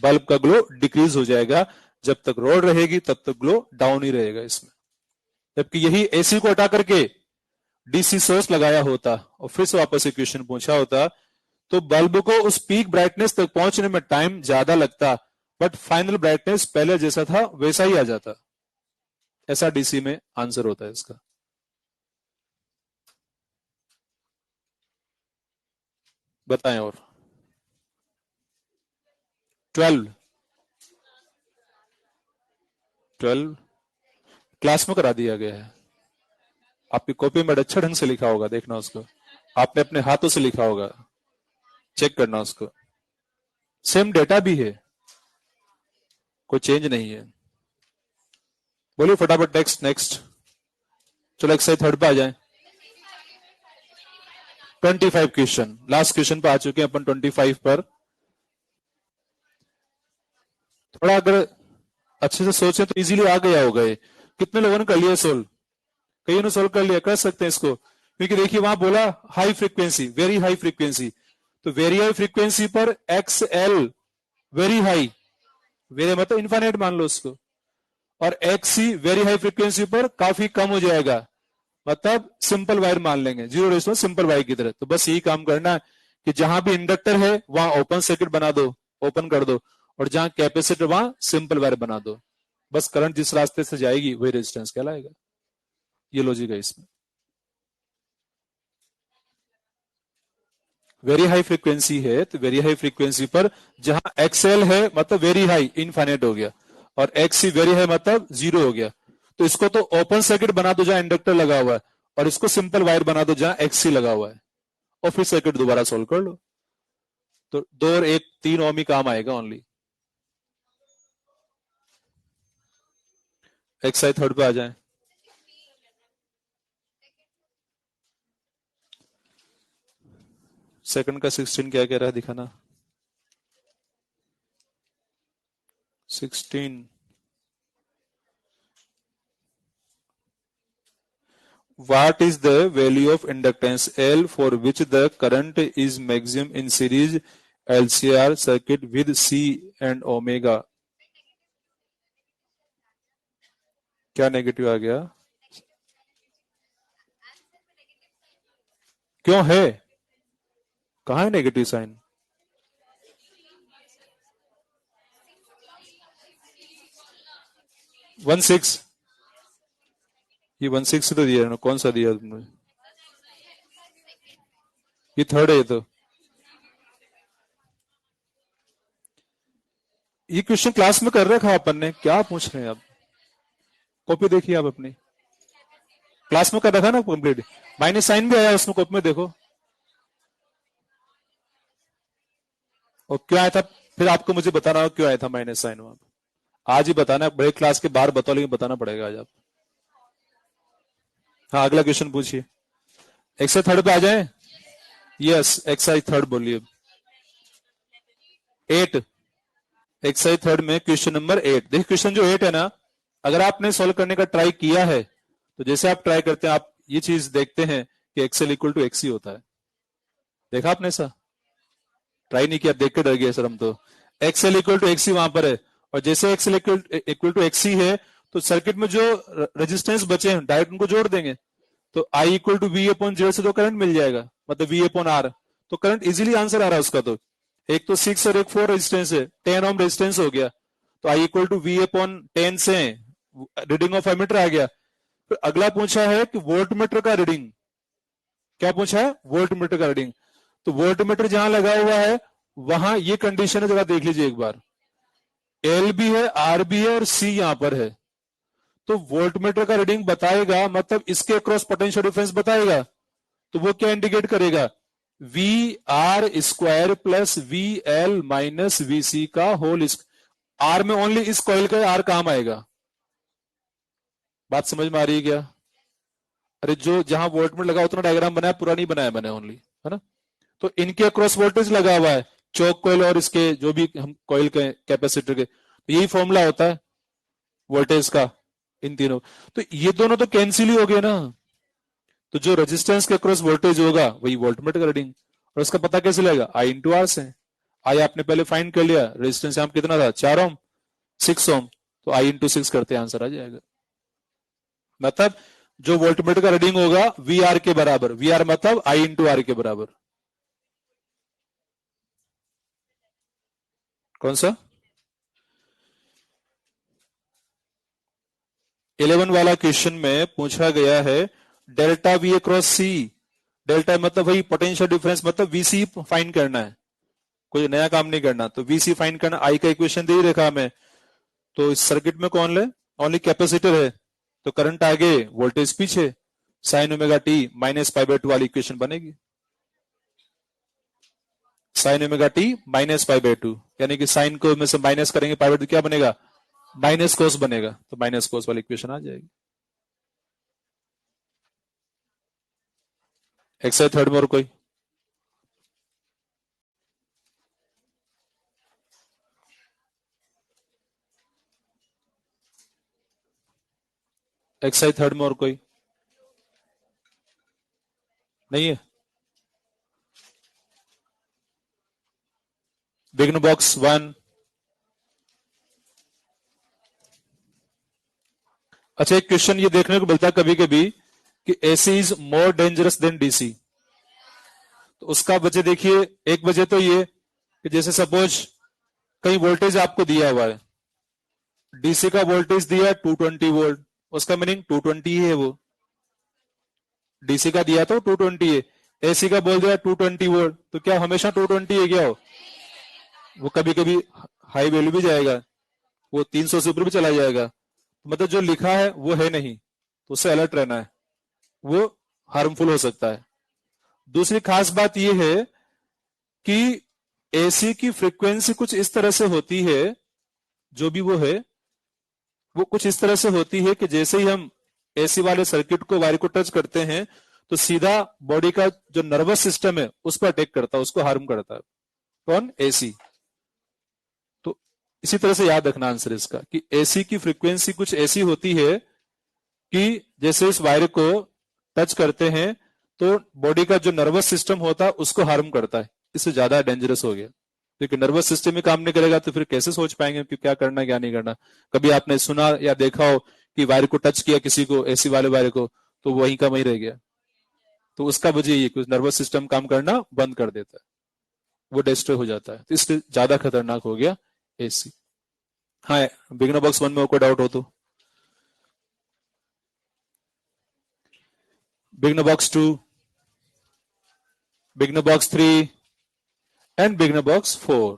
बल्ब का ग्लो डिक्रीज हो जाएगा। जब तक रॉड रहेगी तब तक ग्लो डाउन ही रहेगा इसमें। जबकि यही एसी को हटा करके डीसी सोर्स लगाया होता और फिर से वापस इक्वेशन पूछा होता, तो बल्ब को उस पीक ब्राइटनेस तक पहुंचने में टाइम ज्यादा लगता, बट फाइनल ब्राइटनेस पहले जैसा था वैसा ही आ जाता। ऐसा डीसी में आंसर होता है इसका। बताएं और 12, 12 क्लास में करा दिया गया है, आपकी कॉपी में अच्छा ढंग से लिखा होगा, देखना उसको, आपने अपने हाथों से लिखा होगा, चेक करना उसको, सेम डेटा भी है, कोई चेंज नहीं है। बोलिए फटाफट नेक्स्ट नेक्स्ट। चलो एक्सरसाइज 3 पे आ जाए। 25 क्वेश्चन, लास्ट क्वेश्चन पे आ चुके हैं अपन 25 पर। थोड़ा अगर अच्छे से सोचे तो इजीली आ गया होगा ये। कितने लोगों ने कर लिया सोल्व? कईयों ने सोल्व कर लिया, कर सकते हैं इसको, क्योंकि देखिए वहां बोला high frequency, very high frequency, तो वेरी हाई फ्रीक्वेंसी पर x L very high, very मतलब इन्फाइनाइट मान लो उसको, और एक्स सी वेरी हाई फ्रीक्वेंसी पर काफी कम हो जाएगा, मतलब सिंपल वायर मान लेंगे, जीरो रेजिस्टेंस सिंपल वायर की तरह। तो बस यही काम करना है कि जहां भी इंडक्टर है वहां ओपन सर्किट बना दो, ओपन कर दो, और जहां कैपेसिटर वहां सिंपल वायर बना दो। बस करंट जिस रास्ते से जाएगी वही रेजिस्टेंस कहलाएगा। ये लॉजिक है इसमें। वेरी हाई फ्रीक्वेंसी है तो वेरी हाई फ्रीक्वेंसी पर जहां एक्सएल है मतलब वेरी हाई इनफाइनाइट हो गया, और एक्सी वेरी हाई मतलब जीरो हो गया, तो इसको तो ओपन सर्किट बना दो जहां इंडक्टर लगा हुआ है, और इसको सिंपल वायर बना दो जहां एक्सी लगा हुआ है, और फिर सर्किट दोबारा सोल्व कर लो। तो 2 और 1 3 ओम ही काम आएगा ओनली। एक्सरसाइज थर्ड पे आ जाए। सेकंड का 16 क्या कह रहा है दिखाना। 16 what is the value of inductance L for which the current is maximum in series LCR circuit with C and omega? क्या नेगेटिव आ गया? क्यों है? कहां है नेगेटिव साइन? वन सिक्स, ये 16 तो दिया है ना, कौन सा दिया तुमने? ये थर्ड है ये तो। ये क्वेश्चन क्लास में कर रखा अपन ने, क्या पूछ रहे हैं आप? कॉपी देखिए आप अपनी, क्लास में कर रखा ना कंप्लीट। माइनस साइन भी आया उसमें, कॉपी में देखो। और क्यों आया था फिर आपको मुझे बताना होगा, क्यों आया था माइनस साइन वहां? आज ही बताना, बड़े क्लास के बाहर बताओ, लेकिन बताना पड़ेगा आज आप। हाँ अगला क्वेश्चन पूछिए। एक्सरसाइज थर्ड पे आ जाए। यस एक्सरसाइज थर्ड बोलिए। 8, एक्सरसाइज थर्ड में क्वेश्चन नंबर 8। देखिए क्वेश्चन जो 8 है ना, अगर आपने सोल्व करने का ट्राई किया है तो जैसे आप ट्राई करते हैं आप ये चीज देखते हैं कि एक्सएल इक्वल टू एक्सी होता है। देखा आपने ऐसा? ट्राई नहीं किया, देख के डर गए सर हम तो। एक्सएल इक्वल टू एक्सी वहां पर है, और जैसे एक्सएल इक्वल टू एक्सी है तो सर्किट में जो रेजिस्टेंस बचे हैं डायरेक्ट उनको जोड़ देंगे, तो I equal to V upon Z से तो करंट मिल जाएगा, मतलब वी अपॉन आर। तो करंट इजीली आंसर आ रहा है उसका। तो एक तो 6 और एक 4 रेजिस्टेंस है, 10 ओम रेजिस्टेंस हो गया, तो I equal to V upon 10 से रीडिंग ऑफ एमीटर आ गया। फिर अगला पूछा है कि वोल्ट मीटर का रीडिंग, क्या पूछा है? वोल्ट मीटर का रीडिंग। तो वोल्ट मीटर जहां लगा हुआ है वहां ये कंडीशन है, जरा देख लीजिए एक बार, एल भी है, आर भी है, और सी यहां पर है। तो वोल्ट मीटर का रीडिंग बताएगा मतलब इसके अक्रॉस पोटेंशियल डिफरेंस बताएगा, तो वो क्या इंडिकेट करेगा? V R square plus V L minus V C का होल। आर में ओनली इस कॉइल का आर काम आएगा। बात समझ में आ रही है क्या? अरे जो जहां वोल्ट मीटर लगा उतना डायग्राम बनाया, पूरा नहीं बनाया मैंने ओनली, है ना? तो इनके अक्रॉस वोल्टेज लगा हुआ है, चौक कॉइल और इसके जो भी हम कॉइल के कैपेसिटर के, तो यही फॉर्मूला होता है वोल्टेज का इन तीनों। तो ये दोनों तो कैंसिल ही हो गए ना, तो जो रेजिस्टेंस के अक्रॉस वोल्टेज होगा वही वोल्टमीटर का रीडिंग। और उसका पता कैसे लगेगा? आई इंटू आर से। आई आपने पहले फाइंड कर लिया, रेजिस्टेंस यहाँ कितना था? 4 ओम, 6 ओम, तो आई इंटू 6 करते आंसर आ जाएगा। मतलब जो वोल्टमीटर का रीडिंग होगा वी आर के बराबर, वी आर मतलब आई इंटू आर के बराबर। कौन सा? 11 वाला क्वेश्चन में पूछा गया है delta we cross C. Delta मतलब वही पोटेंशियल डिफरेंस, मतलब वीसी फाइंड करना है, कोई नया काम नहीं करना। तो वीसी फाइंड करना, आई का इक्वेशन दे ही रखा हमें। तो इस सर्किट में कौन है? ओनली कैपेसिटर है, तो करंट आगे वोल्टेज पीछे, sine omega T minus pi by 2 वाली इक्वेशन बनेगी। Sine omega T minus pi by 2, यानी कि साइन को में से माइनस करेंगे पाई बाय 2 क्या बनेगा? माइनस कोस बनेगा, तो माइनस कोस वाली इक्वेशन आ जाएगी। एक्सरसाइज थर्ड में और कोई? एक्सरसाइज थर्ड में और कोई नहीं है? Begin box 1। अच्छा, एक क्वेश्चन ये देखने को मिलता है कभी कभी कि AC is more dangerous than DC. तो उसका वजह देखिए, एक वजह तो ये कि जैसे सपोज कहीं वोल्टेज आपको दिया हुआ है, डीसी का वोल्टेज दिया है 220 वोल्ट, उसका मीनिंग 220 ही है वो। डीसी का दिया तो 220 है, एसी का बोल दिया 220 वोल्ट, तो क्या हमेशा 220 है क्या हो? वो कभी कभी हाई वैल्यू भी जाएगा, वो 300 से ऊपर भी चला जाएगा। मतलब जो लिखा है वो है नहीं, तो उससे अलर्ट रहना है, वो हार्मफुल हो सकता है। दूसरी खास बात यह है कि एसी की फ्रीक्वेंसी कुछ इस तरह से होती है, जो भी वो है वो कुछ इस तरह से होती है कि जैसे ही हम एसी वाले सर्किट को वायर को टच करते हैं तो सीधा बॉडी का जो नर्वस सिस्टम है उस पर अटैक करता है, उसको हार्म करता है। कौन? एसी। तो इसी तरह से याद रखना आंसर इसका कि एसी की फ्रीक्वेंसी कुछ ऐसी होती है कि जैसे इस वायर को टच करते हैं तो बॉडी का जो नर्वस सिस्टम होता है उसको हार्म करता है, इससे ज्यादा डेंजरस हो गया। क्योंकि नर्वस सिस्टम ही काम नहीं करेगा तो फिर कैसे सोच पाएंगे कि क्या करना क्या नहीं करना। कभी आपने सुना या देखा हो कि वायर को टच किया किसी को, एसी वाले वायर को, तो वहीं का वहीं रह गया। तो उसका वजह ये कि नर्वस सिस्टम काम करना बंद कर देता है, वो डिस्ट्रॉय हो जाता है, तो इसलिए ज्यादा खतरनाक हो गया एसी। हाँ, बिगनर बॉक्स 1 में कोई डाउट हो तो? Beginner box 2, beginner box 3 and beginner box 4।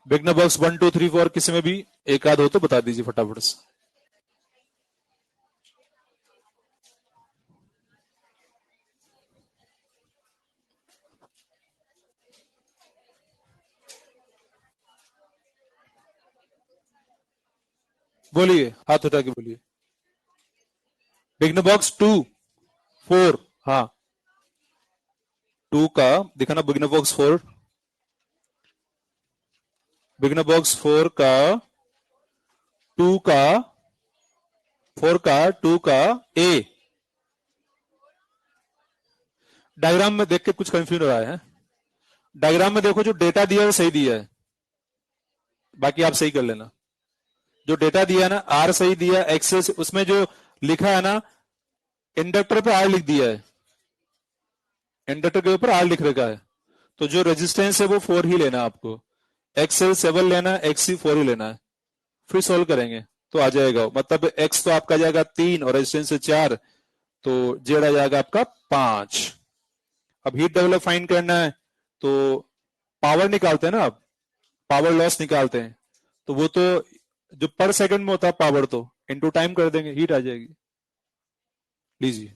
Beginner box 1 2 3 4 किसी में भी एक आध हो तो बता दीजिए फटाफट से। बोलिए, हाथ उठा के बोलिए। बिगनर बॉक्स 2 4, हाँ 2 का दिखाना। बिगनर बॉक्स 4, बिगनर बॉक्स 4 का 2 का 4 का 2 का ए। डायग्राम में देख के कुछ कंफ्यूज हो रहा है? डायग्राम में देखो जो डेटा दिया है वो सही दिया है, बाकी आप सही कर लेना। जो डेटा दिया है ना, आर सही दिया, एक्सेस उसमें जो लिखा है ना, इंडक्टर पे आर लिख दिया है, इंडक्टर के ऊपर आर लिख रखा है, तो जो रेजिस्टेंस है वो 4 ही लेना आपको, एक्सएल 7 लेना है, एक्सी 4 ही लेना है। फिर सोल्व करेंगे तो आ जाएगा, मतलब एक्स तो आपका जाएगा 3 और रेजिस्टेंस है 4, तो जेड आ जाएगा आपका 5। अब हीट डेवलप फाइंड करना है तो पावर निकालते हैं ना, आप पावर लॉस निकालते हैं, तो वो तो जो पर सेकंड में होता है पावर, तो इनटू टाइम कर देंगे, हीट आ जाएगी। लीजिए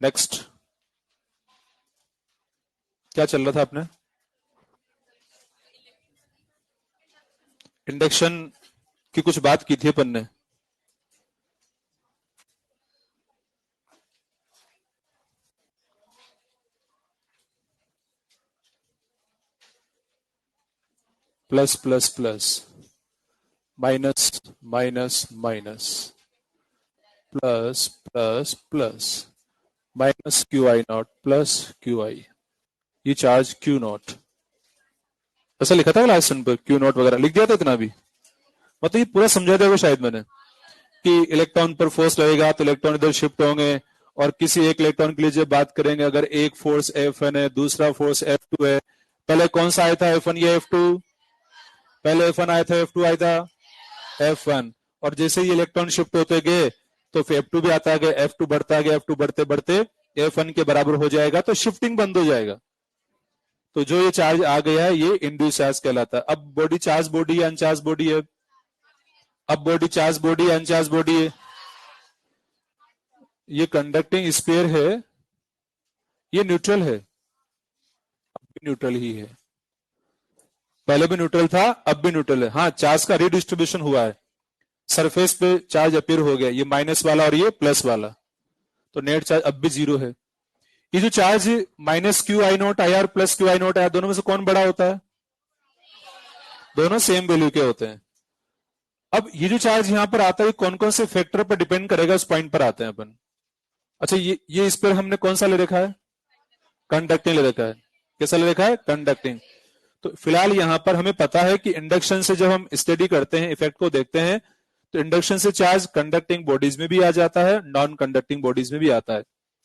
नेक्स्ट। क्या चल रहा था आपने? इंडक्शन की कुछ बात की थी अपन ने। Plus plus plus, minus minus minus, plus plus plus, minus Q I not plus Q आई, ये चार्ज क्यू नॉट। ऐसा लिखा था लास्ट सन पर, क्यू नॉट वगैरह लिख दिया था इतना भी। मतलब ये पूरा समझा दिया शायद मैंने कि इलेक्ट्रॉन पर फोर्स लगेगा तो इलेक्ट्रॉन इधर शिफ्ट होंगे, और किसी एक इलेक्ट्रॉन के लिए जब बात करेंगे, अगर एक फोर्स F1 है, दूसरा फोर्स F2 है, पहले कौन सा आया था, F1 या F2? पहले F1 आया था, F2 आया था? F1। और जैसे ही इलेक्ट्रॉन शिफ्ट होते गए तो फिर F2 भी आता गया, F2 बढ़ता गया, F2 बढ़ते बढ़ते F1 के बराबर हो जाएगा, तो शिफ्टिंग बंद हो जाएगा। तो जो ये चार्ज आ गया है ये इंड्यूस चार्ज कहलाता है। अब बॉडी चार्ज बॉडी है, अनचार्ज बॉडी है? अब बॉडी चार्ज बॉडी है, अनचार्ज बॉडी है? ये कंडक्टिंग स्पेयर है, ये न्यूट्रल है, अब भी न्यूट्रल ही है, पहले भी न्यूट्रल था अब भी न्यूट्रल है। हाँ, चार्ज का रिडिस्ट्रीब्यूशन हुआ है, सरफेस पे चार्ज अपीयर हो गया, ये माइनस वाला और ये प्लस वाला, तो नेट चार्ज अब भी 0 है। ये जो charge minus Q I naught I R plus Q I naught I, दोनों में से कौन बड़ा होता है? दोनों सेम वैल्यू के होते हैं। अब ये जो चार्ज यहां पर आता है कौन कौन से फैक्टर पर डिपेंड करेगा, उस पॉइंट पर आते हैं अपन। अच्छा, ये इस पर हमने कौन सा ले रखा है? कंडक्टिंग ले रखा है। कैसा ले रखा है? कंडक्टिंग। तो फिलहाल यहां पर हमें पता है कि इंडक्शन से जब हम स्टडी करते हैं, इफेक्ट को देखते हैं, तो इंडक्शन से चार्ज कंडक्टिंग बॉडीज में भी आ जाता है, नॉन कंडक्टिंग बॉडीज में भी आता है।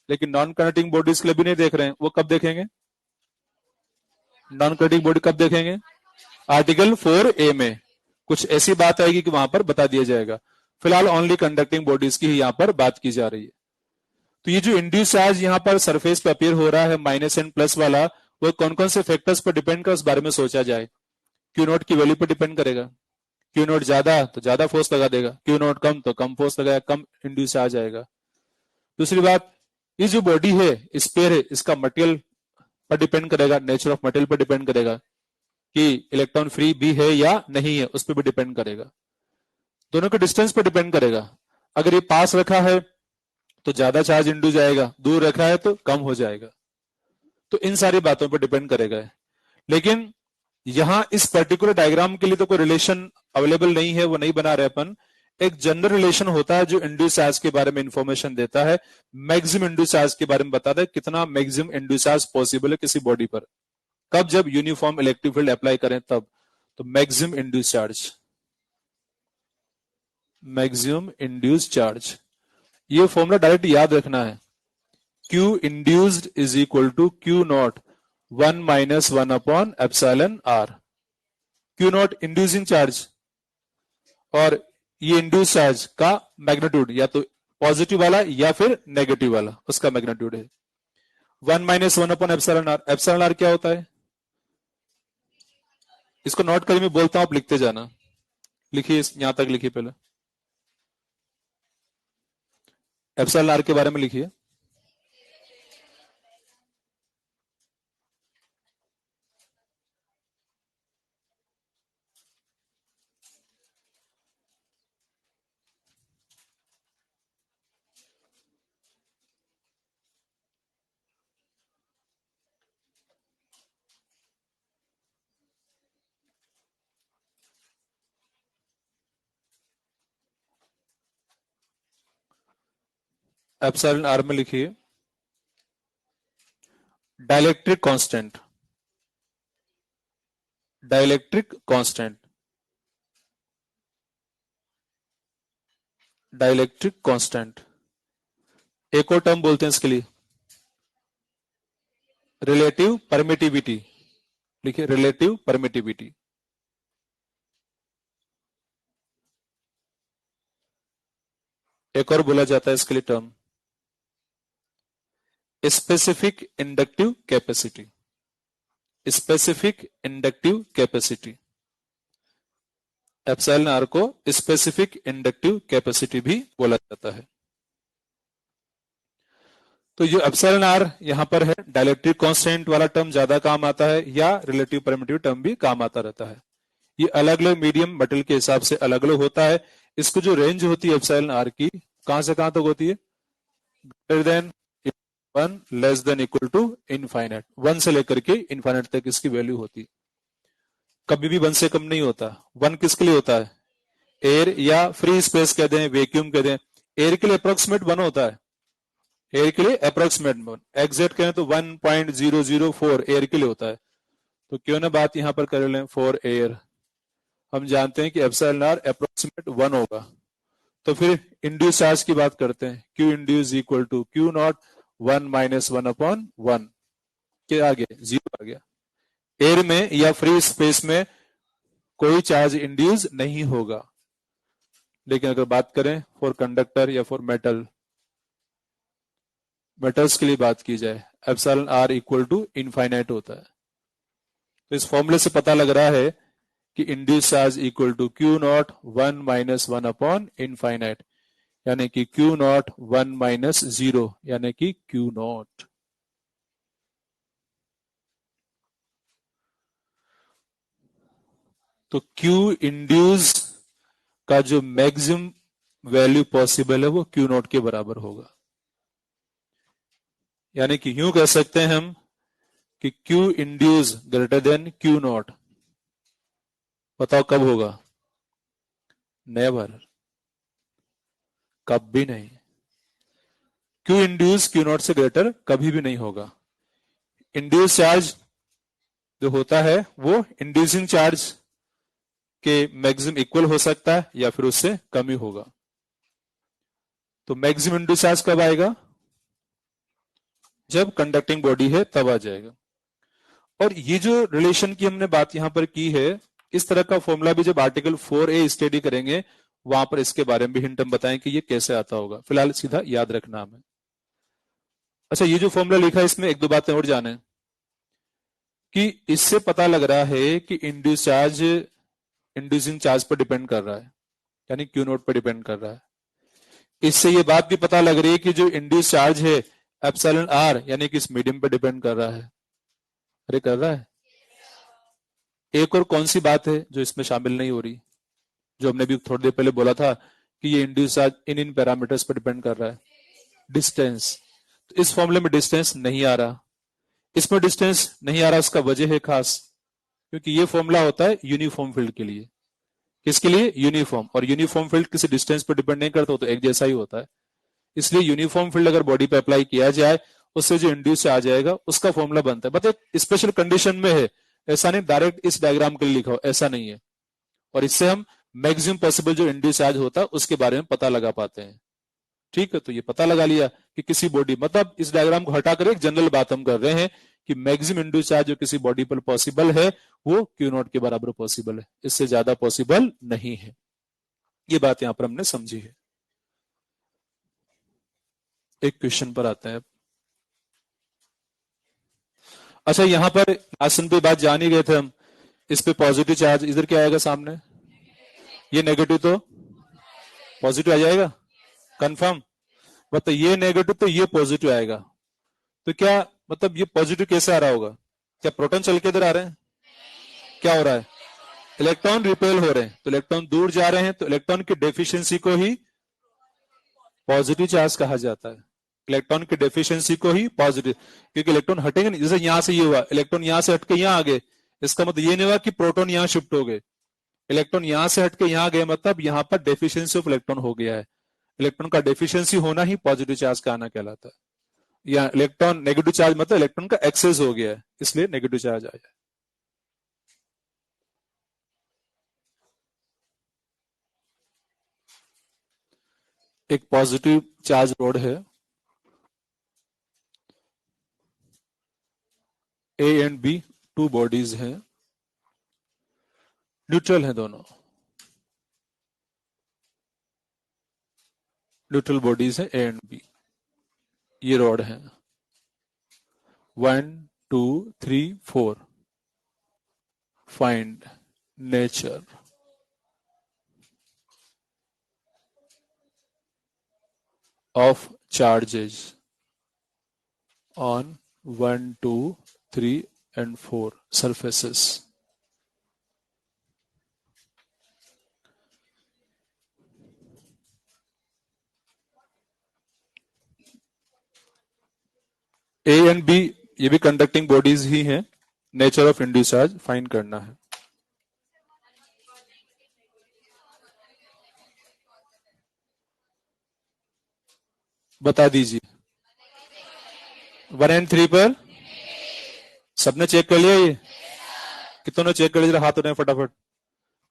लेकिन नॉन कंडक्टिंग बॉडीज के लिए भी नहीं देख रहे हैं, वो कब देखेंगे? नॉन कंडक्टिंग बॉडी कब देखेंगे? आर्टिकल 4A में कुछ ऐसी बात आएगी कि वहां पर बता दिया जाएगा। फिलहाल ओनली कंडक्टिंग बॉडीज की ही यहां पर बात की जा रही है। तो ये जो इंड्यूस चार्ज यहां पर सरफेस पे अपीयर हो रहा है माइनस एंड प्लस वाला, वो कौन कौन से फैक्टर्स पर डिपेंड कर, उस बारे में सोचा जाए। क्यू नोट की वैल्यू पर डिपेंड करेगा। क्यू नोट ज्यादा तो ज्यादा फोर्स लगा देगा, क्यू नोट कम तो कम फोर्स लगाया, कम इंड्यूस चार्ज आएगा। दूसरी बात, ये जो बॉडी है, स्पेयर है, इसका मटेरियल पर डिपेंड करेगा, नेचर ऑफ मटेरियल पर डिपेंड करेगा कि इलेक्ट्रॉन फ्री भी है या नहीं है, उस पर भी डिपेंड करेगा। दोनों के डिस्टेंस पर डिपेंड करेगा। अगर ये पास रखा है तो ज्यादा चार्ज इंड्यूस जाएगा, दूर रखा है तो कम हो जाएगा। तो इन सारी बातों पर डिपेंड करेगा। लेकिन यहां इस पर्टिकुलर डायग्राम के लिए तो कोई रिलेशन अवेलेबल नहीं है, वो नहीं बना रहे अपन। एक जनरल रिलेशन होता है जो इंड्यूस चार्ज के बारे में इंफॉर्मेशन देता है, मैक्सिमम इंड्यूस चार्ज के बारे में बताता है कितना मैक्सिमम इंड्यूस चार्ज पॉसिबल है किसी बॉडी पर, कब, जब यूनिफॉर्म इलेक्ट्रिक फील्ड अप्लाई करें तब। तो maximum induce charge, maximum induce charge, ये फॉर्मूला डायरेक्ट याद रखना है। Q induced is equal to Q naught 1 minus 1 upon epsilon R। Q naught inducing charge और ये इंड्यूस चार्ज का मैग्नीट्यूड, या तो पॉजिटिव वाला या फिर नेगेटिव वाला, उसका मैग्नीट्यूड है 1 minus 1 upon epsilon R. Epsilon R क्या होता है? इसको नोट करिए, मैं बोलता हूं, आप लिखते जाना। लिखिए, यहां तक लिखिए पहले, एप्सिलॉन आर के बारे में लिखिए। एप्सिलॉन आर में लिखिए dielectric constant, dielectric constant, dielectric constant. एक और टर्म बोलते हैं इसके लिए, रिलेटिव परमिटिविटी। लिखिए रिलेटिव परमिटिविटी। एक और बोला जाता है इसके लिए term, specific inductive capacity, specific inductive capacity. Epsilon R को स्पेसिफिक इंडक्टिव कैपेसिटी भी बोला जाता है। तो जो एप्सिलॉन आर यहां पर है, डाइलेक्ट्रिक कांस्टेंट वाला टर्म ज्यादा काम आता है, या रिलेटिव परमिटिव टर्म भी काम आता रहता है। ये अलग अलग मीडियम मटेरियल के हिसाब से अलग अलग होता है। इसको जो रेंज होती है एप्सिलॉन आर की, कहां से कहां तक होती है? Greater than 1 less than equal to infinite. 1 से लेकर के इनफाइनाइट तक इसकी वैल्यू होती है, कभी भी 1 से कम नहीं होता। 1 किसके लिए होता है? एयर या फ्री स्पेस कह दें, वैक्यूम कह दें। एयर के लिए अप्रोक्सीमेट 1 होता है, एयर के लिए अप्रोक्सीमेट 1। एग्जैक्ट कहें तो 1.004 एयर के लिए होता है। तो क्यों ना बात यहां पर कर लें फॉर एयर। हम जानते हैं कि एप्सिलॉन आर अप्रोक्सीमेट 1 होगा। तो फिर इंड्यूस चार्ज की बात करते हैं, Q induce equal to Q not 1 minus 1 upon 1। क्या आ गया? 0 आ गया। एयर में या फ्री स्पेस में कोई चार्ज इंड्यूस नहीं होगा। लेकिन अगर बात करें फॉर कंडक्टर या फॉर मेटल, मेटल्स के लिए बात की जाए, epsilon R equal to infinite होता है। तो इस फॉर्मूले से पता लग रहा है कि induce charge equal to Q not 1 minus 1 upon infinite, यानी कि क्यू नॉट 1 माइनस 0, यानी कि क्यू नॉट। तो क्यू इंड्यूस का जो मैक्सिमम वैल्यू पॉसिबल है वो क्यू नॉट के बराबर होगा। यानी कि यूं कह सकते हैं हम कि Q induce greater than Q not. बताओ कब होगा? नेवर, कब भी नहीं। Q इंड्यूस Q नॉट से ग्रेटर कभी भी नहीं होगा। इंड्यूस चार्ज जो होता है वो इंड्यूसिंग चार्ज के मैक्सिमम इक्वल हो सकता है या फिर उससे कम ही होगा। तो मैक्सिमम इंड्यूस चार्ज कब आएगा? जब कंडक्टिंग बॉडी है तब आ जाएगा। और ये जो रिलेशन की हमने बात यहां पर की है, इस तरह का फॉर्मूला भी जब आर्टिकल 4A स्टडी करेंगे वहां पर इसके बारे में भी हिंट हम बताएं कि ये कैसे आता होगा। फिलहाल सीधा याद रखना हमें। अच्छा, ये जो फॉर्मूला लिखा है इसमें एक दो बातें और जाने कि इससे पता लग रहा है कि इंड्यूस चार्ज इंड्यूसिंग चार्ज पर डिपेंड कर रहा है, यानी क्यू नोट पर डिपेंड कर रहा है। इससे ये बात भी पता लग रही है कि जो इंड्यूस चार्ज है एप्सिलॉन आर यानी कि इस मीडियम पर डिपेंड कर रहा है। अरे कर रहा है। एक और कौन सी बात है जो इसमें शामिल नहीं हो रही, जो हमने भी थोड़ी देर पहले बोला था कि ये इंड्यूस चार्ज इन पैरामीटर्स पर डिपेंड कर रहा है? डिस्टेंस। तो इस फॉर्मूले में डिस्टेंस नहीं आ रहा। इसमें डिस्टेंस नहीं आ रहा, उसका वजह है खास, क्योंकि ये फॉर्मूला होता है यूनिफॉर्म फील्ड के लिए। किसके लिए? यूनिफॉर्म। और यूनिफॉर्म फील्ड किसी डिस्टेंस पर डिपेंड नहीं करता, तो एक जैसा ही होता है। इसलिए यूनिफॉर्म फील्ड अगर बॉडी पे अप्लाई किया जाए उससे जो इंड्यूस आ जाएगा उसका फॉर्मूला बनता है। मतलब स्पेशल कंडीशन में है, ऐसा नहीं डायरेक्ट इस डायग्राम के लिए लिखा हो, ऐसा नहीं है। और इससे हम मैक्सिमम पॉसिबल जो इंड्यूस चार्ज होता है उसके बारे में पता लगा पाते हैं। ठीक है, तो ये पता लगा लिया कि किसी बॉडी, मतलब इस डायग्राम को हटाकर एक जनरल बात हम कर रहे हैं कि मैक्सिमम इंड्यूस चार्ज जो किसी बॉडी पर पॉसिबल है वो क्यू नॉट के बराबर पॉसिबल है, इससे ज्यादा पॉसिबल नहीं है। ये बात यहां पर हमने समझी है। एक क्वेश्चन पर आते हैं। अच्छा, यहां पर आसन पे बात जान ही गए थे हम। इस पे पॉजिटिव चार्ज इधर क्या आएगा सामने? ये नेगेटिव तो पॉजिटिव आ जाएगा, कंफर्म। मतलब ये नेगेटिव तो ये पॉजिटिव आएगा। तो क्या मतलब ये पॉजिटिव कैसे आ रहा होगा? क्या प्रोटॉन चल के इधर आ रहे हैं? क्या हो रहा है? इलेक्ट्रॉन रिपेल हो रहे हैं, तो इलेक्ट्रॉन दूर जा रहे हैं, तो इलेक्ट्रॉन की डेफिशिएंसी को ही पॉजिटिव चार्ज कहा जाता है। इलेक्ट्रॉन की डेफिशिएंसी को ही पॉजिटिव, क्योंकि इलेक्ट्रॉन हटेंगे नहीं। जैसे यहां से ये हुआ, इलेक्ट्रॉन यहां से हटके यहां आ गए, इसका मतलब ये नहीं हुआ कि प्रोटॉन यहां शिफ्ट हो गए। इलेक्ट्रॉन यहां से हटके यहां गए, मतलब यहां पर डेफिशिएंसी ऑफ इलेक्ट्रॉन हो गया है। इलेक्ट्रॉन का डेफिशिएंसी होना ही पॉजिटिव चार्ज का आना कहलाता है। या इलेक्ट्रॉन नेगेटिव चार्ज मतलब इलेक्ट्रॉन का एक्सेस हो गया है, इसलिए नेगेटिव चार्ज आया। एक पॉजिटिव चार्ज रोड है, A and B, two bodies हैं, न्यूट्रल हैं दोनों, न्यूट्रल बॉडीज हैं ए एंड बी। ये रॉड है 1 2 3 4। Find nature of charges on 1 2 3 and 4 surfaces. A and B ये भी कंडक्टिंग बॉडीज ही हैं। Nature of induce charge find करना है। बता दीजिए। 1 और 3 पर सबने चेक कर लिया? ये कितनों ने चेक कर लिया? हाथ उठाएं फटाफट।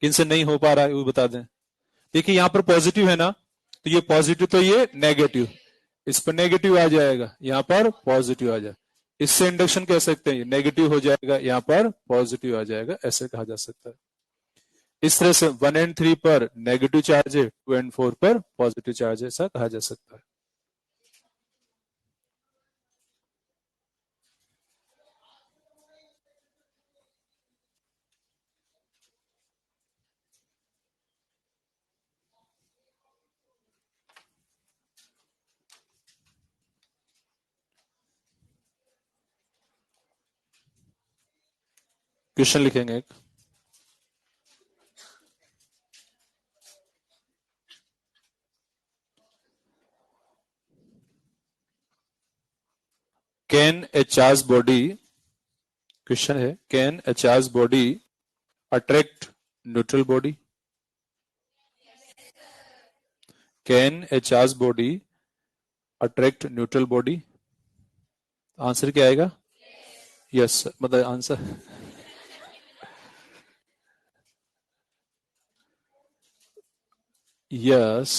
किनसे नहीं हो पा रहा है वो बता दें। देखिए यहां पर पॉजिटिव है ना, तो ये पॉजिटिव तो ये नेगेटिव, इस पर नेगेटिव आ जाएगा, यहां पर पॉजिटिव आ जाएगा। इससे इंडक्शन कह सकते हैं, नेगेटिव हो जाएगा, यहां पर पॉजिटिव आ जाएगा, ऐसे कहा जा सकता है। इस तरह से 1 और 3 पर नेगेटिव चार्ज है, 2 और 4 पर पॉजिटिव चार्ज है, ऐसा कहा जा सकता है। क्वेश्चन लिखेंगे एक। Can a charge body, question है can a charge body attract neutral body? Can a charge body attract neutral body? Answer क्या आएगा? यस, मतलब answer yes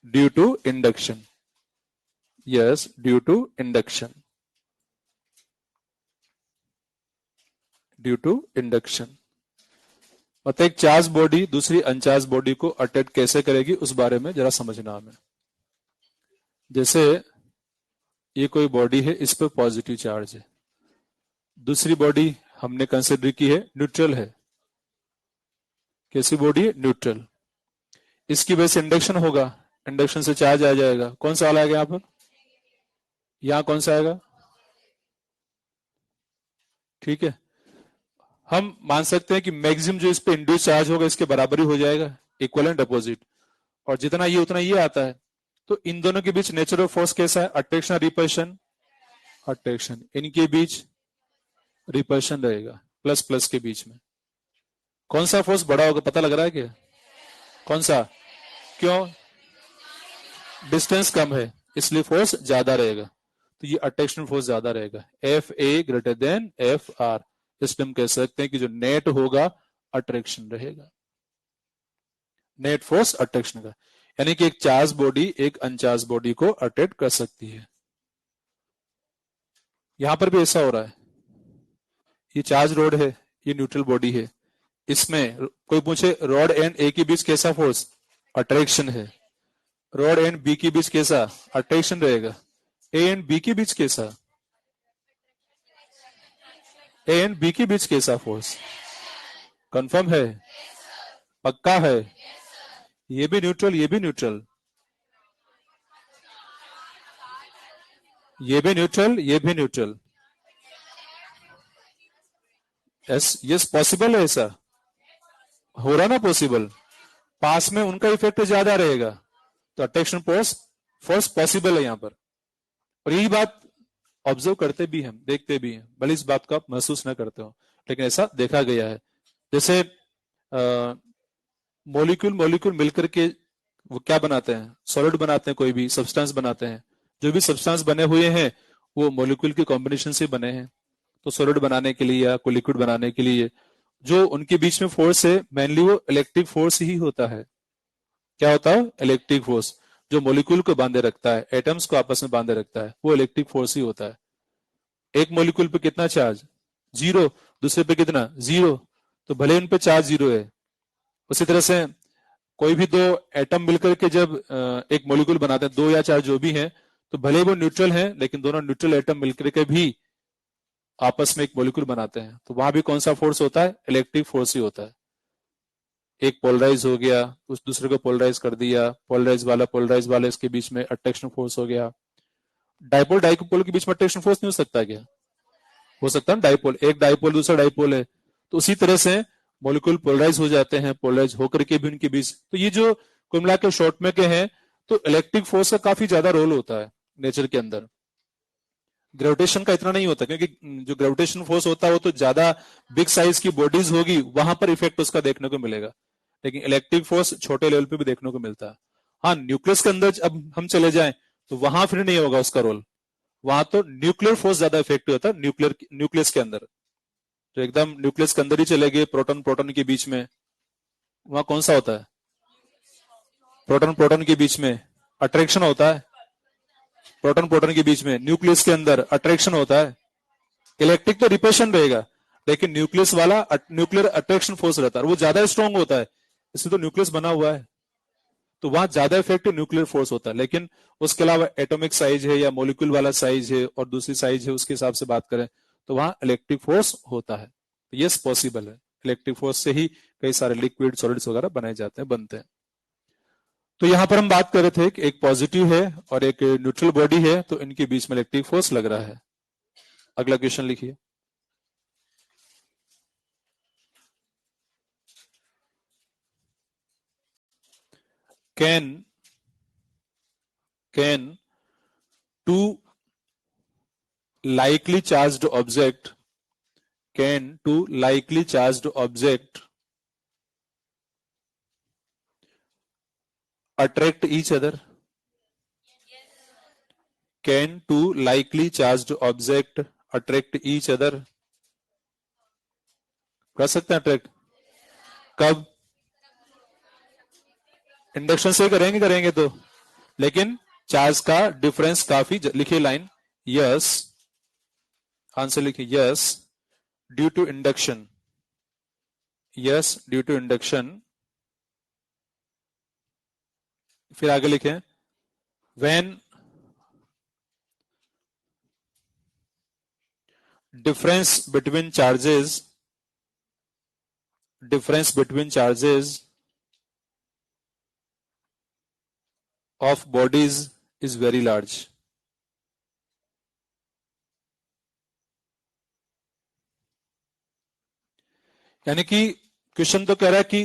due to induction. Yes, due to induction. Due to induction. मतलब एक charge body दूसरी uncharged body को attract कैसे करेगी उस बारे में जरा समझना हमें। जैसे ये कोई बॉडी है, इस पर पॉजिटिव चार्ज है, दूसरी बॉडी हमने कंसिडर की है न्यूट्रल है। कैसी बॉडी है? न्यूट्रल। इसकी वजह से इंडक्शन होगा, इंडक्शन से चार्ज आ जाएगा। कौन सा वाला आएगा यहां पर? यहां कौन सा आएगा? ठीक है, हम मान सकते हैं कि मैक्सिमम जो इस पे इंड्यूस चार्ज होगा इसके बराबर ही हो जाएगा, इक्वल एंड अपोजिट, और जितना ये उतना ये आता है। तो इन दोनों के बीच नेचुरल फोर्स कैसा है? Attraction, repulsion? अट्रैक्शन। इनके बीच रिपल्शन रहेगा, प्लस प्लस के बीच में। कौन सा फोर्स बड़ा होगा पता लग रहा है क्या? कौन सा? क्यों? डिस्टेंस कम है इसलिए फोर्स ज्यादा रहेगा, तो ये अट्रैक्शन फोर्स ज्यादा रहेगा, F A greater than F R. इसलिए हम कह सकते हैं कि जो नेट होगा अट्रैक्शन रहेगा, नेट फोर्स अट्रैक्शन का। यानी कि एक चार्ज बॉडी एक अनचार्ज बॉडी को अट्रैक्ट कर सकती है। यहां पर भी ऐसा हो रहा है, ये चार्ज रोड है, ये न्यूट्रल बॉडी है, इसमें कोई पूछे रॉड एंड ए के बीच कैसा फोर्स? अट्रैक्शन है। रॉड एंड बी के बीच कैसा? अट्रैक्शन रहेगा। ए एंड बी के बीच कैसा? ए एंड बी के बीच कैसा फोर्स? कंफर्म है? पक्का है? ये भी न्यूट्रल, ये भी न्यूट्रल, ये भी न्यूट्रल, ये भी न्यूट्रल। यस यस, पॉसिबल है ऐसा, हो रहा ना पॉसिबल। पास में उनका इफेक्ट ज्यादा रहेगा, तो अट्रैक्शन फोर्स फोर्स पॉसिबल है यहां पर। और यही बात ऑब्जर्व करते भी हम, देखते भी हैं, भले इस बात को आप महसूस ना करते हो, लेकिन ऐसा देखा गया है। जैसे मॉलिक्यूल मॉलिक्यूल मिलकर के वो क्या बनाते हैं? सॉलिड बनाते हैं, कोई भी सब्सटेंस बनाते हैं। जो भी सब्सटेंस बने हुए हैं वो मॉलिक्यूल के कॉम्बिनेशन से बने हैं। तो सॉलिड बनाने के लिए या कोई लिक्विड बनाने के लिए जो उनके बीच में फोर्स है मेनली वो इलेक्ट्रिक फोर्स ही होता है। क्या होता है? Electric force. जो मॉलिक्यूल को बांधे रखता है, एटम्स को आपस में बांधे रखता है, वो इलेक्ट्रिक फोर्स ही होता है। एक मॉलिक्यूल पे कितना चार्ज? जीरो। दूसरे पे कितना? जीरो। तो भले उन पे चार्ज जीरो है, उसी तरह से कोई भी दो एटम मिलकर के जब एक मॉलिक्यूल बनाते हैं, दो या चार जो भी हैं, तो भले वो न्यूट्रल हैं लेकिन दोनों न्यूट्रल एटम मिलकर के भी आपस में एक मॉलिक्यूल बनाते हैं। तो वहां भी कौन सा फोर्स होता है? इलेक्ट्रिक फोर्स ही होता है। एक पोलराइज हो गया, उस दूसरे को पोलराइज कर दिया, पोलराइज वाला इसके बीच में अट्रैक्शन फोर्स हो गया। डाइपोल डाइपोल के बीच में अट्रैक्शन फोर्स नहीं हो सकता क्या? हो सकता है ना। डाइपोल, एक डाइपोल दूसरा डाइपोल है, तो उसी तरह से मॉलिक्यूल पोलराइज हो जाते हैं, पोलराइज होकर के भी उनके बीच। तो ये जो कुल मिला के शॉर्ट में के हैं, तो इलेक्ट्रिक फोर्स का काफी ज्यादा रोल होता है नेचर के अंदर। ग्रेविटेशन का इतना नहीं होता, क्योंकि जो ग्रेविटेशन फोर्स होता है वो तो ज्यादा बिग साइज की बॉडीज होगी, वहां पर इफेक्ट उसका देखने को मिलेगा। लेकिन इलेक्ट्रिक फोर्स छोटे लेवल पे भी देखने को मिलता है। हाँ, न्यूक्लियस के अंदर अब हम चले जाएं तो वहां फिर नहीं होगा उसका रोल। वहां तो न्यूक्लियर फोर्स ज्यादा इफेक्टिव होता है, न्यूक्लियस के अंदर। तो एकदम न्यूक्लियस के अंदर ही चले गए, प्रोटॉन प्रोटॉन के बीच में, वहां कौन सा होता है? प्रोटॉन प्रोटॉन के बीच में अट्रैक्शन होता है। प्रोटॉन प्रोटॉन के बीच में न्यूक्लियस के अंदर अट्रैक्शन होता है। इलेक्ट्रिक तो रिपल्शन रहेगा, लेकिन न्यूक्लियस वाला न्यूक्लियर अट्रैक्शन फोर्स रहता है, वो ज्यादा स्ट्रांग होता है, इसलिए तो न्यूक्लियस बना हुआ है। तो वहां ज्यादा इफेक्टिव न्यूक्लियर फोर्स होता है। लेकिन उसके अलावा एटॉमिक साइज है या मोलिक्यूल वाला साइज है और दूसरी साइज है, उसके हिसाब से बात करें तो वहां इलेक्ट्रिक फोर्स होता है। यस, पॉसिबल है। इलेक्ट्रिक फोर्स से ही कई सारे लिक्विड सॉलिड्स वगैरह बनाए जाते हैं, बनते हैं। तो यहां पर हम बात कर रहे थे कि एक पॉजिटिव है और एक न्यूट्रल बॉडी है, तो इनके बीच में इलेक्ट्रिक फोर्स लग रहा है। अगला क्वेश्चन लिखिए। Can can two likely charged object can two likely charged object attract each other? Can two likely charged object attract each other? कर सकते हैं अट्रैक्ट? कब? इंडक्शन से करेंगे तो, लेकिन चार्ज का डिफरेंस काफी लिखिए लाइन, यस, आंसर लिखिए yes due to induction, yes due to induction. फिर आगे लिखें when difference between charges of bodies is very large. यानी कि क्वेश्चन तो कह रहा है कि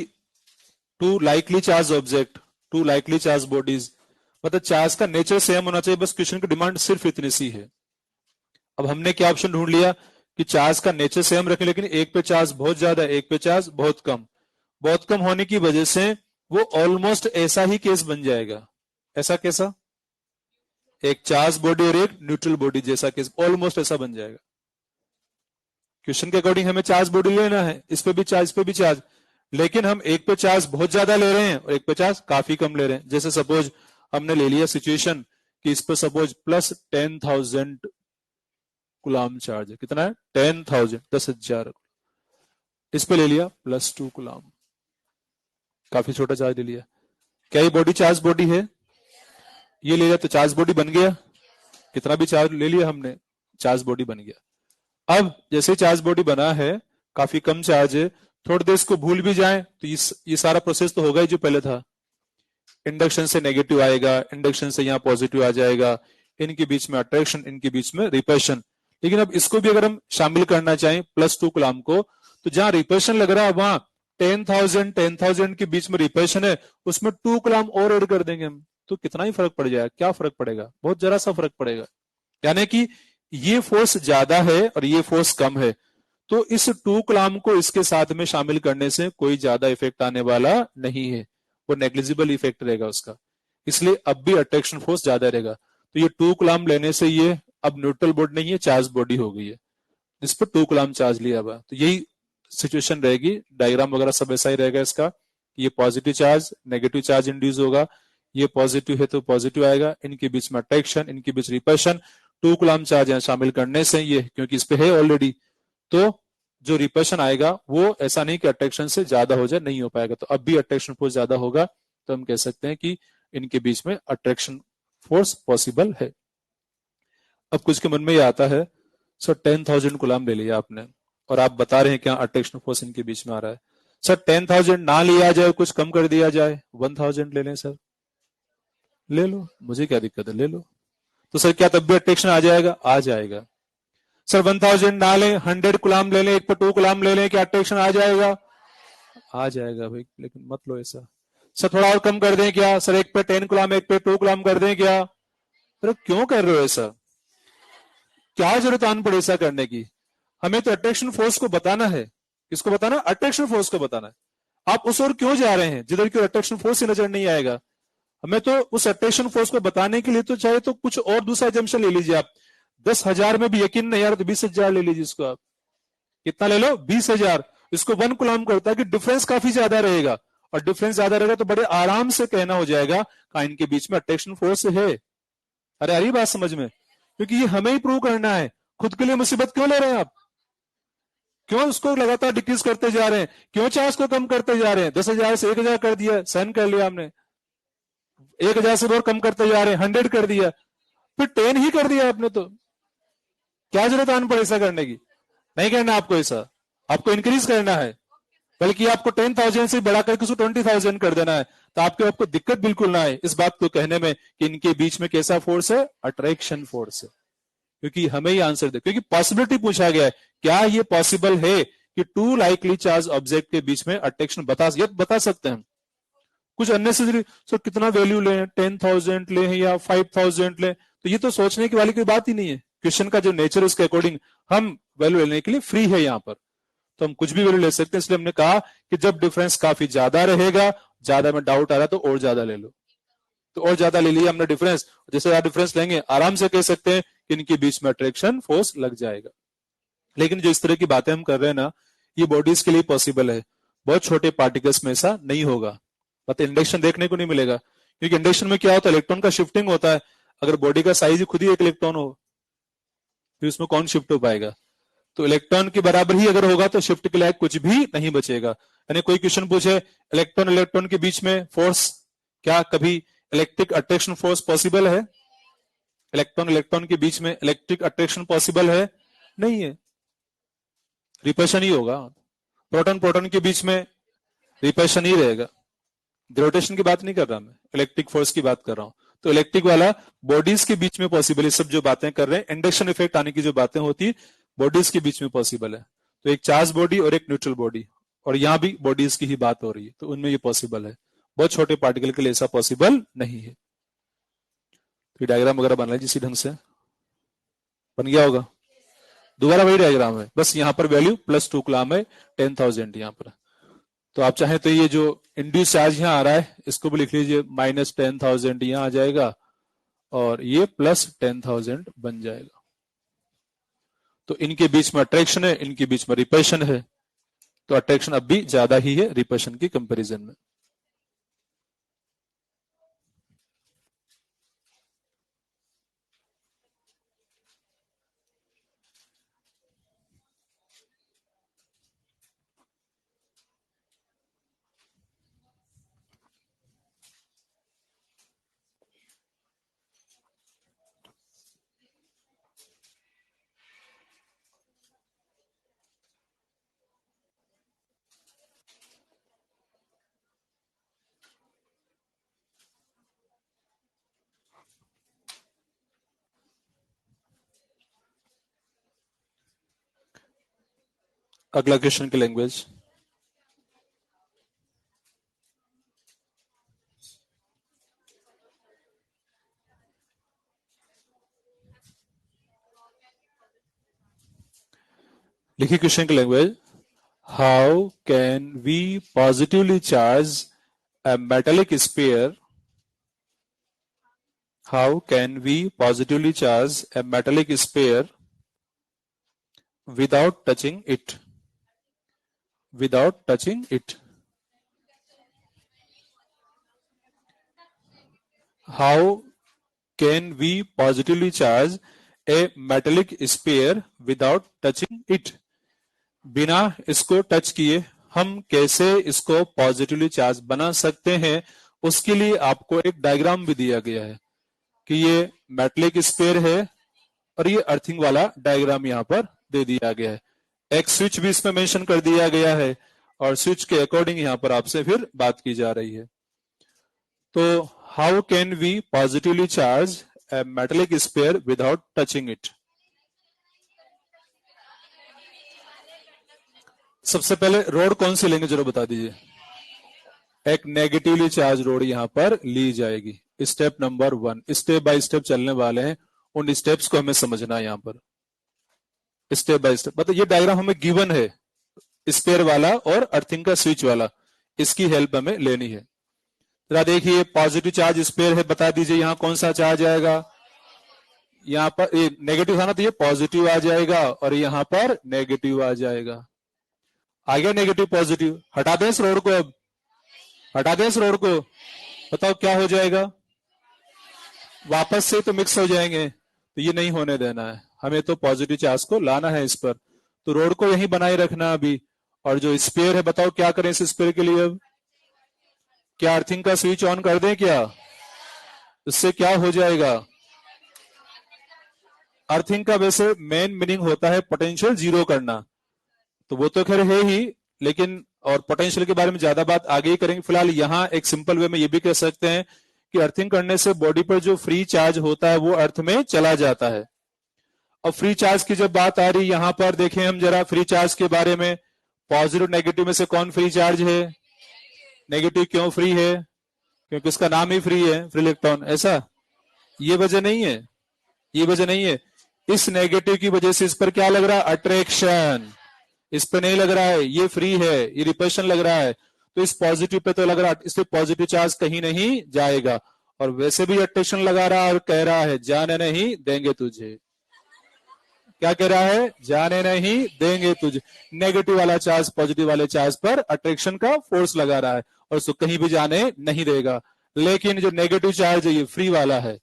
two likely charge object, two likely charge bodies, मतलब चार्ज का नेचर सेम होना चाहिए, बस क्वेश्चन की डिमांड सिर्फ इतनी सी है। अब हमने क्या ऑप्शन ढूंढ लिया कि चार्ज का नेचर सेम रखें, लेकिन एक पे चार्ज बहुत ज्यादा है, एक पे चार्ज बहुत कम। बहुत कम होने की वजह से वो ऑलमोस्ट ऐसा ही केस बन जाएगा। ऐसा कैसा? एक चार्ज बॉडी और एक न्यूट्रल बॉडी जैसा केस, ऑलमोस्ट ऐसा बन जाएगा। क्वेश्चन के अकॉर्डिंग हमें चार्ज बॉडी लेना है, इस पे भी चार्ज, इस पे भी चार्ज, लेकिन हम एक पे चार्ज बहुत ज्यादा ले रहे हैं और एक पे चार्ज काफी कम ले रहे हैं। जैसे सपोज हमने ले लिया सिचुएशन कि इस पे सपोज प्लस 10,000 कुलाम चार्ज है। कितना है? 10,000, 10,000। इस पे ले लिया प्लस 2 कुलाम, काफी छोटा चार्ज ले लिया। क्या ये बॉडी चार्ज बॉडी है? ये ले लिया तो चार्ज बॉडी बन गया। कितना भी चार्ज ले लिया हमने, चार्ज बॉडी बन गया। अब जैसे चार्ज बॉडी बना है, काफी कम चार्ज है, थोड़ी देर इसको भूल भी जाए तो ये सारा प्रोसेस तो होगा ही जो पहले था। इंडक्शन से नेगेटिव आएगा, इंडक्शन से यहाँ पॉजिटिव आ जाएगा, इनके बीच में अट्रैक्शन, इनके बीच में रिपल्शन। लेकिन अब इसको भी अगर हम शामिल करना चाहें प्लस 2 कुलाम को, तो जहां रिपल्शन लग रहा है वहां 10,000 के बीच में रिपल्शन है, उसमें 2 कुलाम और ऐड कर देंगे हम, तो कितना ही फर्क पड़ जाएगा? क्या फर्क पड़ेगा? बहुत जरा सा फर्क पड़ेगा। यानी कि ये फोर्स ज्यादा है और ये फोर्स कम है, तो इस 2 कुलाम को इसके साथ में शामिल करने से कोई ज्यादा इफेक्ट आने वाला नहीं है, वो नेग्लिजिबल इफेक्ट रहेगा उसका। इसलिए अब भी अट्रैक्शन फोर्स ज्यादा रहेगा। तो ये 2 कुलाम लेने से ये अब न्यूट्रल बॉडी नहीं है, चार्ज बॉडी हो गई है, जिस पर 2 कुलाम चार्ज लिया हुआ। तो यही सिचुएशन रहेगी, डायग्राम वगैरह सब ऐसा ही रहेगा इसका। ये positive charge, negative charge induce होगा, ये पॉजिटिव है तो पॉजिटिव आएगा, इनके बीच में अट्रैक्शन, इनके बीच रिपल्शन। 2 कुलाम चार्ज यहाँ शामिल करने से ये, क्योंकि इस पे है ऑलरेडी, तो जो रिपल्शन आएगा वो ऐसा नहीं कि अट्रैक्शन से ज्यादा हो जाए, नहीं हो पाएगा। तो अब भी अट्रैक्शन फोर्स ज्यादा होगा, तो हम कह सकते हैं कि इनके बीच में अट्रैक्शन फोर्स पॉसिबल है। अब कुछ के मन में ये आता है, सर 10,000 कुलाम ले लिया आपने और आप बता रहे हैं क्या अट्रैक्शन फोर्स इनके बीच में आ रहा है। सर 10,000 ना लिया जाए, कुछ कम कर दिया जाए, 1,000 ले लें। सर ले लो, मुझे क्या दिक्कत है, ले लो। तो सर क्या तब भी अट्रैक्शन आ जाएगा? आ जाएगा। सर 1,000 ना लें, 100 कुलाम ले लें, एक पर 2 कुलाम ले लें, क्या अट्रैक्शन आ जाएगा? आ जाएगा भाई, लेकिन मत लो ऐसा। सर थोड़ा और कम कर दें क्या? सर एक पे 10 कुलाम, एक पे 2 कुलाम कर दें क्या? अरे क्यों कर रहे हो ऐसा? क्या जरूरत आन पड़े ऐसा करने की? हमें तो अट्रैक्शन फोर्स को बताना है। किसको बताना? अट्रैक्शन फोर्स को बताना है। आप उस ओर क्यों जा रहे हैं जिधर की अट्रैक्शन फोर्स ही नजर नहीं आएगा? हमें तो उस अट्रैक्शन फोर्स को बताने के लिए तो चाहे तो कुछ और दूसरा जंक्शन ले लीजिए आप। 10,000 में भी यकीन नहीं आ रहा तो 20,000 ले लीजिए इसको आप। कितना ले लो? 20,000। इसको 1 कुलाम करता है कि डिफरेंस काफी ज्यादा रहेगा, और डिफरेंस ज्यादा रहेगा तो बड़े आराम से कहना हो जाएगा कि इनके बीच में अट्रैक्शन फोर्स है। अरे आ रही बात समझ में? क्योंकि ये हमें ही प्रूव करना है। खुद के लिए मुसीबत क्यों ले रहे हैं आप? क्यों उसको लगातार डिक्रीज करते जा रहे हैं? क्यों चार्ज को कम करते जा रहे हैं? 10,000 से 1,000 कर दिया, सहन कर लिया हमने। 1,000 से और कम करते जा रहे हैं, 100 कर दिया, फिर 10 ही कर दिया आपने। तो क्या जरूरत आन पड़े ऐसा करने की? नहीं करना आपको ऐसा, आपको इंक्रीज करना है, बल्कि आपको 10,000 से बढ़ा करके उसको 20,000 कर देना है, तो आपको दिक्कत बिल्कुल ना आए इस बात को कहने में कि इनके बीच में कैसा फोर्स है? अट्रैक्शन फोर्स है। क्योंकि हमें ही आंसर दे, क्योंकि पॉसिबिलिटी पूछा गया है, क्या ये पॉसिबल है कि 2 लाइकली चार्ज ऑब्जेक्ट के बीच में अट्रैक्शन बता सकते हैं। कुछ अननेसेसरी सर कितना वैल्यू लें, 10,000 ले या 5,000 ले, तो ये तो सोचने की वाली कोई बात ही नहीं है। क्वेश्चन का जो नेचर उसके अकॉर्डिंग हम वैल्यू लेने के लिए फ्री है यहाँ पर, तो हम कुछ भी वैल्यू ले सकते हैं। इसलिए हमने कहा कि जब डिफरेंस काफी ज्यादा रहेगा, ज्यादा में डाउट आ रहा है तो और ज्यादा ले लो, तो और ज्यादा ले लिया हमने डिफरेंस। जैसे ज्यादा डिफरेंस लेंगे आराम से कह सकते हैं कि इनके बीच में अट्रैक्शन फोर्स लग जाएगा। लेकिन जो इस तरह की बातें हम कर रहे हैं ना, ये बॉडीज के लिए पॉसिबल है, बहुत छोटे पार्टिकल्स में ऐसा नहीं होगा। मतलब इंडक्शन देखने को नहीं मिलेगा, क्योंकि इंडक्शन में क्या होता है, इलेक्ट्रॉन का शिफ्टिंग होता है। अगर बॉडी का साइज ही खुद ही एक इलेक्ट्रॉन हो, फिर उसमें कौन शिफ्ट हो पाएगा? तो इलेक्ट्रॉन के बराबर ही अगर होगा तो शिफ्ट के लायक कुछ भी नहीं बचेगा। यानी कोई क्वेश्चन पूछे इलेक्ट्रॉन इलेक्ट्रॉन के बीच में फोर्स, क्या कभी इलेक्ट्रिक अट्रैक्शन फोर्स पॉसिबल है? इलेक्ट्रॉन इलेक्ट्रॉन के बीच में इलेक्ट्रिक अट्रैक्शन पॉसिबल है? नहीं है, रिपल्शन ही होगा। प्रोटॉन प्रोटॉन के बीच में रिपल्शन ही रहेगा। ग्रेविटेशन की बात नहीं कर रहा मैं, इलेक्ट्रिक फोर्स की बात कर रहा हूं। तो इलेक्ट्रिक वाला बॉडीज के बीच में पॉसिबल है। सब जो बातें कर रहे हैं, इंडक्शन इफेक्ट आने की जो बातें होती बॉडीज के बीच में पॉसिबल है। तो एक चार्ज बॉडी और एक न्यूट्रल बॉडी, और यहां भी बॉडीज की ही बात हो रही है, तो उनमें ये पॉसिबल है। बहुत छोटे पार्टिकल के लिए ऐसा पॉसिबल नहीं है। तो डायग्राम वगैरह बना जिसी ढंग से बन गया होगा। दोबारा वही डायग्राम है, बस यहाँ पर वैल्यू +2 कूलम है, 10,000 यहाँ पर। तो आप चाहें तो ये जो इंड्यूस चार्ज यहाँ आ रहा है इसको भी लिख लीजिए, -10,000 यहाँ आ जाएगा और ये +10,000 बन जाएगा। तो इनके बीच में अट्रैक्शन है, इनके बीच में रिपल्शन है। तो अट्रैक्शन अब भी ज्यादा ही है रिपल्शन की कंपैरिजन में। अगला क्वेश्चन की लैंग्वेज। लिखिए क्वेश्चन की language. How can we positively charge a metallic sphere? How can we positively charge a metallic sphere without touching it? Without touching it. How can we positively charge a metallic sphere without touching it? बिना इसको touch किए हम कैसे इसको positively charge बना सकते हैं, उसके लिए आपको एक डायग्राम भी दिया गया है कि ये मेटलिक स्फीयर है और ये अर्थिंग वाला डायग्राम यहां पर दे दिया गया है। एक स्विच भी इसमें मेंशन कर दिया गया है और स्विच के अकॉर्डिंग यहां पर आपसे फिर बात की जा रही है। तो how can we positively charge a metallic sphere without touching it? सबसे पहले रोड कौन सी लेंगे जरा बता दीजिए। एक नेगेटिवली चार्ज रोड यहां पर ली जाएगी। Step number 1, step by step चलने वाले हैं, उन स्टेप्स को हमें समझना है यहां पर स्टेप बाय स्टेप। मतलब ये डायग्राम हमें गिवन है, स्पेयर वाला और अर्थिंग का स्विच वाला, इसकी हेल्प हमें लेनी है। जरा देखिए, पॉजिटिव चार्ज स्पेयर है, बता दीजिए यहां कौन सा चार्ज आएगा। यहां पर नेगेटिव था ना, तो ये पॉजिटिव आ जाएगा और यहां पर नेगेटिव आ जाएगा। आ गया नेगेटिव पॉजिटिव, हटा दें इस रोड को, अब हटा दें इस रोड को, बताओ क्या हो जाएगा? वापस से तो मिक्स हो जाएंगे, तो ये नहीं होने देना है हमें, तो पॉजिटिव चार्ज को लाना है इस पर। तो रोड को यहीं बनाए रखना अभी। और जो स्पेयर है, बताओ क्या करें इस स्पेयर के लिए? अब क्या अर्थिंग का स्विच ऑन कर दें क्या? इससे क्या हो जाएगा? अर्थिंग का वैसे मेन मीनिंग होता है पोटेंशियल जीरो करना, तो वो तो खैर है ही, लेकिन और पोटेंशियल के बारे में ज्यादा बात आगे ही करेंगे। फिलहाल यहां एक सिंपल वे में ये भी कह सकते हैं कि अर्थिंग करने से बॉडी पर जो फ्री चार्ज होता है वो अर्थ में चला जाता है। और फ्री चार्ज की जब बात आ रही यहां पर देखें हम जरा फ्री चार्ज के बारे में, पॉजिटिव नेगेटिव में से कौन फ्री चार्ज है? नेगेटिव क्यों फ्री है? क्योंकि उसका नाम ही फ्री है, फ्री इलेक्ट्रॉन। ऐसा ये वजह नहीं है, ये वजह नहीं है। इस नेगेटिव की वजह से इस पर क्या लग रहा है, अट्रैक्शन। इस पे नहीं लग रहा है, ये फ्री है, ये रिपल्शन लग रहा है। तो इस पॉजिटिव पे तो लग रहा है, इस पे पॉजिटिव चार्ज कहीं नहीं जाएगा। और वैसे भी अट्रैक्शन लगा रहा है और कह रहा है जाने नहीं देंगे तुझे। क्या कह रहा है, जाने नहीं देंगे तुझे। नेगेटिव वाला चार्ज पॉजिटिव वाले चार्ज पर अट्रैक्शन का फोर्स लगा रहा है और उसको कहीं भी जाने नहीं देगा। लेकिन जो नेगेटिव चार्ज है ये फ्री वाला है,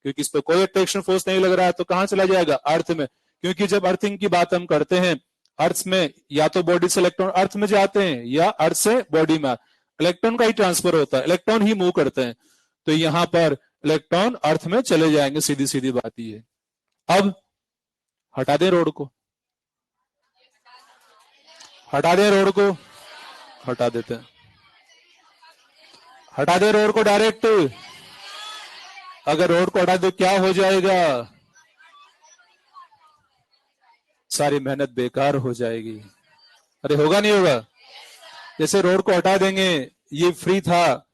क्योंकि इस पर कोई अट्रैक्शन फोर्स नहीं लग रहा है, तो कहां चला जाएगा, अर्थ में। क्योंकि जब अर्थिंग की बात हम करते हैं, अर्थ में या तो बॉडी से इलेक्ट्रॉन अर्थ में जाते हैं या अर्थ से बॉडी में इलेक्ट्रॉन का ही ट्रांसफर होता है, इलेक्ट्रॉन ही मूव करते हैं। तो यहां पर इलेक्ट्रॉन अर्थ में चले जाएंगे, सीधी सीधी बात ही है। अब हटा दें रोड को, हटा दें रोड को, हटा देते हैं, हटा दें रोड को डायरेक्ट। अगर रोड को हटा दो क्या हो जाएगा, सारी मेहनत बेकार हो जाएगी। अरे होगा नहीं होगा, जैसे रोड को हटा देंगे, ये फ्री था,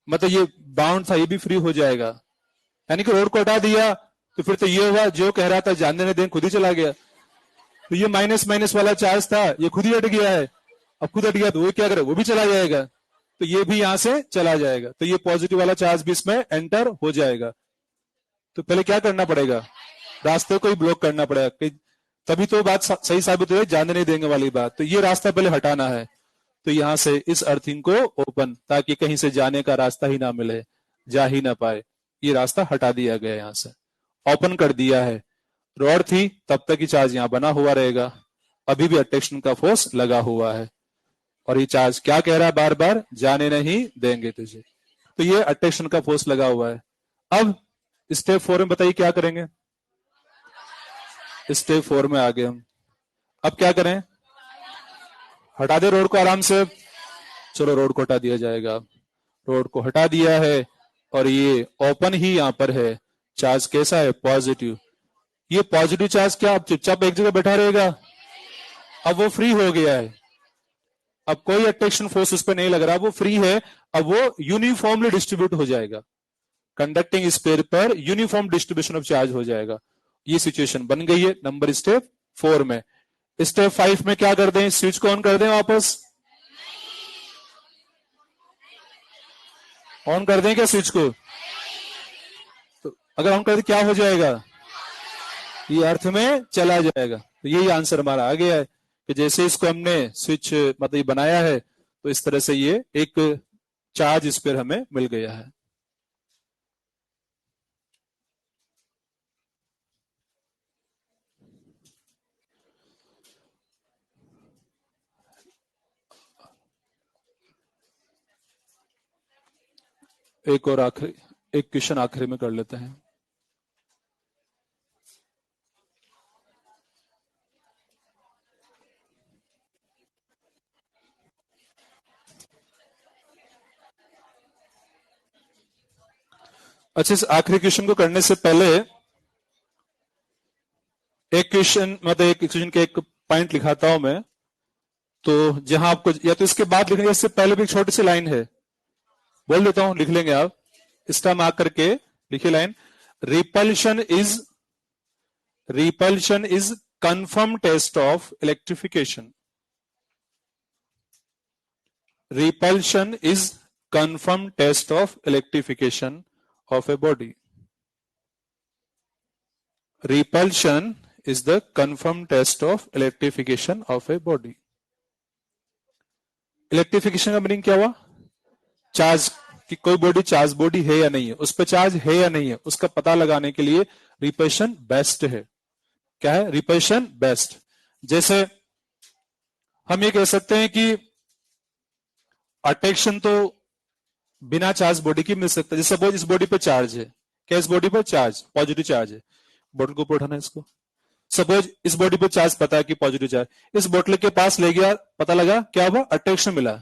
मतलब ये बाउंड था, ये भी फ्री हो जाएगा। यानी कि रोड को हटा दिया तो फिर तो ये हुआ, जो कह रहा था जानने नहीं दें खुद ही चला गया। तो ये माइनस माइनस वाला चार्ज था, ये खुद ही हट गया है। अब खुद हट गया तो वो क्या करे, वो भी चला जाएगा। तो ये भी यहां से चला जाएगा, तो ये पॉजिटिव वाला चार्ज भी इसमें एंटर हो जाएगा। तो पहले क्या करना पड़ेगा, रास्ते को ही ब्लॉक करना पड़ेगा, तभी तो बात सही साबित हुई, जानने नहीं देंगे वाली बात। तो ये रास्ता पहले हटाना है। तो यहां से इस अर्थिंग को ओपन, ताकि कहीं से जाने का रास्ता ही ना मिले, जा ही ना पाए, ये रास्ता हटा दिया गया, यहां से ओपन कर दिया है। रॉड थी तब तक ही चार्ज यहां बना हुआ रहेगा, अभी भी अट्रैक्शन का फोर्स लगा हुआ है। और ये चार्ज क्या कह रहा है, बार बार जाने नहीं देंगे तुझे। तो ये अट्रैक्शन का फोर्स लगा हुआ है। अब स्टेप 4 में बताइए क्या करेंगे। स्टेप 4 में आ गए हम। अब क्या करें, हटा दे रोड को आराम से। चलो रोड को हटा दिया जाएगा, रोड को हटा दिया है और ये ओपन ही यहां पर है। चार्ज कैसा है, पॉजिटिव। ये पॉजिटिव चार्ज क्या अब चुपचाप एक जगह बैठा रहेगा, अब वो फ्री हो गया है। अब कोई अट्रैक्शन फोर्स उस पर नहीं लग रहा, वो फ्री है। अब वो यूनिफॉर्मली डिस्ट्रीब्यूट हो जाएगा, कंडक्टिंग स्फीयर पर यूनिफॉर्म डिस्ट्रीब्यूशन ऑफ चार्ज हो जाएगा। ये सिचुएशन बन गई है नंबर स्टेप 4 में। स्टेप 5 में क्या कर दें, स्विच को ऑन कर दें, वापस ऑन कर दें क्या स्विच को। तो अगर ऑन कर दे क्या हो जाएगा, ये अर्थ में चला जाएगा। तो यही आंसर हमारा आ गया है कि जैसे इसको हमने स्विच मतलब बनाया है, तो इस तरह से ये एक चार्ज स्फीयर हमें मिल गया है। एक और आखिरी, एक क्वेश्चन आखिरी में कर लेते हैं। अच्छा, इस आखिरी क्वेश्चन को करने से पहले एक क्वेश्चन मतलब एक क्वेश्चन के एक पॉइंट लिखाता हूं मैं। तो जहां आपको या तो इसके बाद लिखने, इससे पहले भी एक छोटी सी लाइन है, बोल देता हूं, लिख लेंगे आप। स्टार मार्क करके लिखिए line, repulsion is confirm test of electrification. Repulsion is confirm test of electrification of a body. Repulsion is the confirmed test of electrification of a body. Electrification का मीनिंग क्या हुआ, चार्ज कि कोई body charge body है या नहीं है, उस पर चार्ज है या नहीं है, उसका पता लगाने के लिए रिपल्शन बेस्ट है। क्या है, रिपल्शन बेस्ट। जैसे हम ये कह सकते हैं कि अट्रैक्शन तो बिना चार्ज बॉडी की मिल सकता है। जैसे सपोज इस बॉडी पे चार्ज है, क्या इस बॉडी पर चार्ज पॉजिटिव चार्ज है, बोतल को ऊपर उठाना है इसको। सपोज इस बॉडी पे चार्ज पता है कि पॉजिटिव चार्ज, इस बोतल के पास ले गया, पता लगा क्या हुआ, अट्रैक्शन मिला।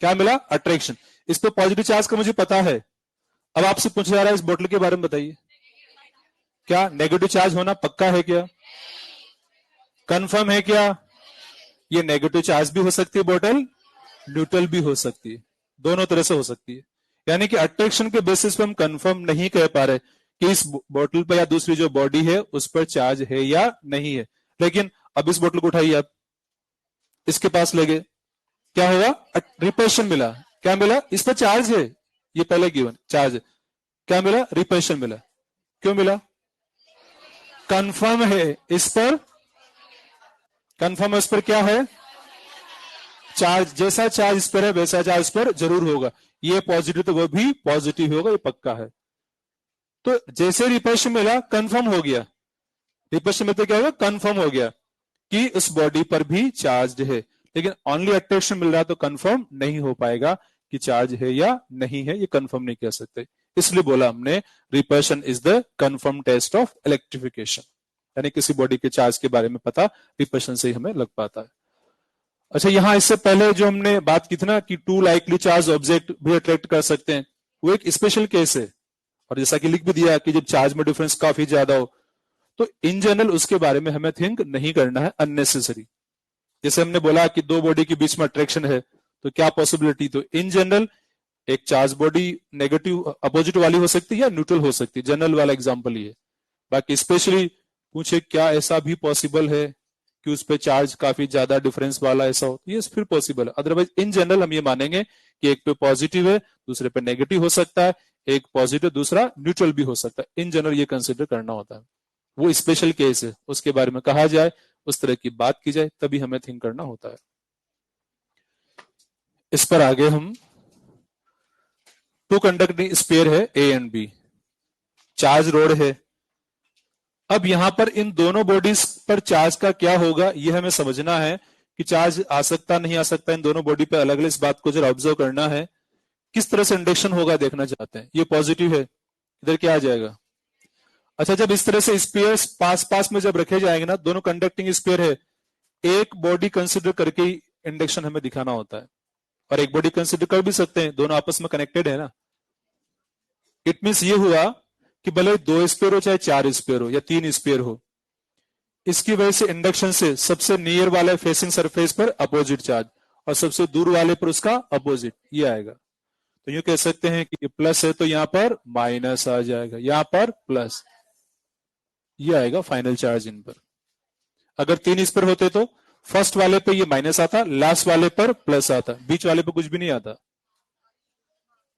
क्या मिला, अट्रैक्शन। इस पे पॉजिटिव चार्ज का मुझे पता है। अब आपसे पूछा जा रहा है इस बोतल के बारे में बताइए, क्या नेगेटिव चार्ज होना पक्का है, क्या कंफर्म है क्या। ये नेगेटिव चार्ज भी हो सकती है बोतल, न्यूट्रल भी हो सकती है, दोनों तरह से हो सकती है। यानी कि अट्रैक्शन के बेसिस पे हम कंफर्म नहीं कह पा रहे कि इस बोतल पर या दूसरी जो बॉडी है उस पर चार्ज है या नहीं है। लेकिन अब इस बोतल को उठाइए आप, इसके पास ले गए, क्या हुआ? रिपल्शन मिला। क्या मिला? इस पर चार्ज है, ये पहले गिवन चार्ज है। क्या मिला? रिपल्शन मिला। क्यों मिला? कंफर्म है इस पर, कंफर्म है इस पर क्या है? चार्ज। जैसा चार्ज इस पर है वैसा चार्ज इस पर जरूर होगा। ये पॉजिटिव तो वो भी पॉजिटिव होगा, ये पक्का है। तो जैसे रिपल्शन मिला कंफर्म हो गया। रिपल्शन में तो क्या होगा? कंफर्म हो गया कि उस बॉडी पर भी चार्ज है। लेकिन ओनली अट्रैक्शन मिल रहा है तो कंफर्म नहीं हो पाएगा कि चार्ज है या नहीं है, ये कंफर्म नहीं कर सकते। इसलिए बोला हमने repulsion is the confirm test of electrification, यानी किसी बॉडी के चार्ज के बारे में पता रिपल्शन से ही हमें लग पाता है। अच्छा, यहां इससे पहले जो हमने बात की थी ना कि टू लाइकली चार्ज ऑब्जेक्ट भी अट्रैक्ट कर सकते हैं, वो एक स्पेशल केस है। और जैसा कि लिख भी दिया कि जब चार्ज में डिफरेंस काफी ज्यादा हो, तो इन जनरल उसके बारे में हमें थिंक नहीं करना है अननेसेसरी। जैसे हमने बोला कि दो बॉडी के बीच में अट्रैक्शन है, तो क्या पॉसिबिलिटी, तो इन जनरल एक चार्ज बॉडी नेगेटिव अपोजिट वाली हो सकती है या न्यूट्रल हो सकती है, जनरल वाला एग्जांपल ये। बाकी स्पेशली पूछे क्या ऐसा भी पॉसिबल है कि उस पर चार्ज काफी ज्यादा डिफरेंस वाला ऐसा हो, ये फिर पॉसिबल है। अदरवाइज इन जनरल हम ये मानेंगे कि एक पे पॉजिटिव है दूसरे पे नेगेटिव हो सकता है, एक पॉजिटिव दूसरा न्यूट्रल भी हो सकता है। इन जनरल ये कंसिडर करना होता है, वो स्पेशल केस है, उसके बारे में कहा जाए, उस तरह की बात की जाए, तभी हमें थिंक करना होता है। इस पर आगे हम, टू कंडक्टिंग स्पेयर है A and B, charge rod है। अब यहां पर इन दोनों बॉडीज पर चार्ज का क्या होगा ये हमें समझना है कि चार्ज आ सकता नहीं आ सकता इन दोनों बॉडी पे अलग अलग, इस बात को जरा ऑब्जर्व करना है। किस तरह से इंडक्शन होगा देखना चाहते हैं। ये पॉजिटिव है, इधर क्या आ जाएगा? अच्छा, जब इस तरह से स्पेयर्स पास पास में जब रखे जाएंगे ना, दोनों कंडक्टिंग स्पेयर है, एक बॉडी कंसिडर करके ही इंडक्शन हमें दिखाना होता है। और एक बॉडी कंसिडर कर भी सकते हैं, दोनों आपस में कनेक्टेड है ना। इट मीन्स ये हुआ कि भले दो स्पेयर हो चाहे चार स्पेयर हो या तीन स्पेयर हो, इसकी वजह से इंडक्शन से सबसे नियर वाले फेसिंग सरफेस पर अपोजिट चार्ज और सबसे दूर वाले पर उसका अपोजिट, ये आएगा। तो यूं कह सकते हैं कि प्लस है तो यहां पर माइनस आ जाएगा, यहां पर प्लस, ये आएगा फाइनल चार्ज इन पर। अगर तीन स्पेयर होते तो फर्स्ट वाले पे ये माइनस आता, लास्ट वाले पर प्लस आता, बीच वाले पे कुछ भी नहीं आता।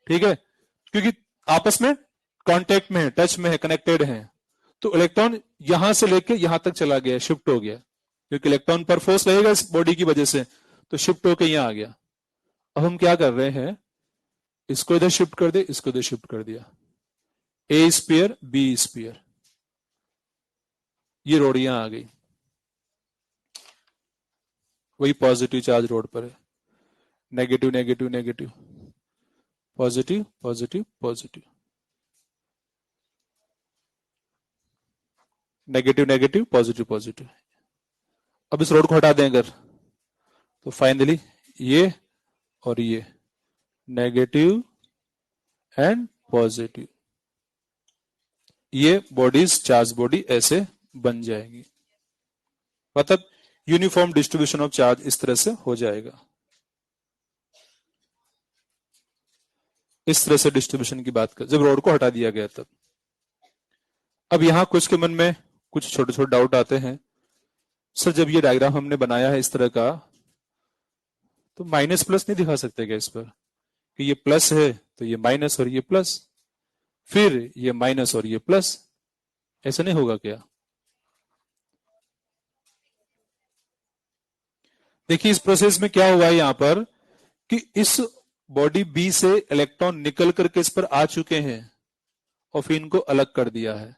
ठीक है, क्योंकि आपस में कांटेक्ट में है, टच में है, कनेक्टेड है। तो इलेक्ट्रॉन यहां से लेके यहां तक चला गया, शिफ्ट हो गया, क्योंकि इलेक्ट्रॉन पर फोर्स लगेगा इस बॉडी की वजह से, तो शिफ्ट होकर यहां आ गया। अब हम क्या कर रहे हैं, इसको इधर शिफ्ट कर दे, इसको इधर शिफ्ट कर दिया, ए स्पेयर बी स्पेयर, ये रोड यहां आ गई, वही पॉजिटिव चार्ज रोड पर है। Negative negative negative, positive positive positive, negative negative positive positive. अब इस रोड को हटा दें अगर, तो फाइनली ये और ये नेगेटिव एंड पॉजिटिव, ये बॉडीज चार्ज बॉडी ऐसे बन जाएगी। मतलब यूनिफॉर्म डिस्ट्रीब्यूशन ऑफ चार्ज इस तरह से हो जाएगा। इस तरह से डिस्ट्रीब्यूशन की बात कर, जब रोड को हटा दिया गया तब। अब यहां कुछ के मन में कुछ छोटे छोटे डाउट आते हैं, सर जब ये डायग्राम हमने बनाया है इस तरह का, तो माइनस प्लस नहीं दिखा सकते क्या इस पर, कि ये प्लस है तो ये माइनस और ये प्लस, फिर ये माइनस और ये प्लस, ऐसा नहीं होगा क्या? देखिए इस प्रोसेस में क्या हुआ है यहां पर कि इस बॉडी बी से इलेक्ट्रॉन निकल करके इस पर आ चुके हैं और फिर इनको अलग कर दिया है।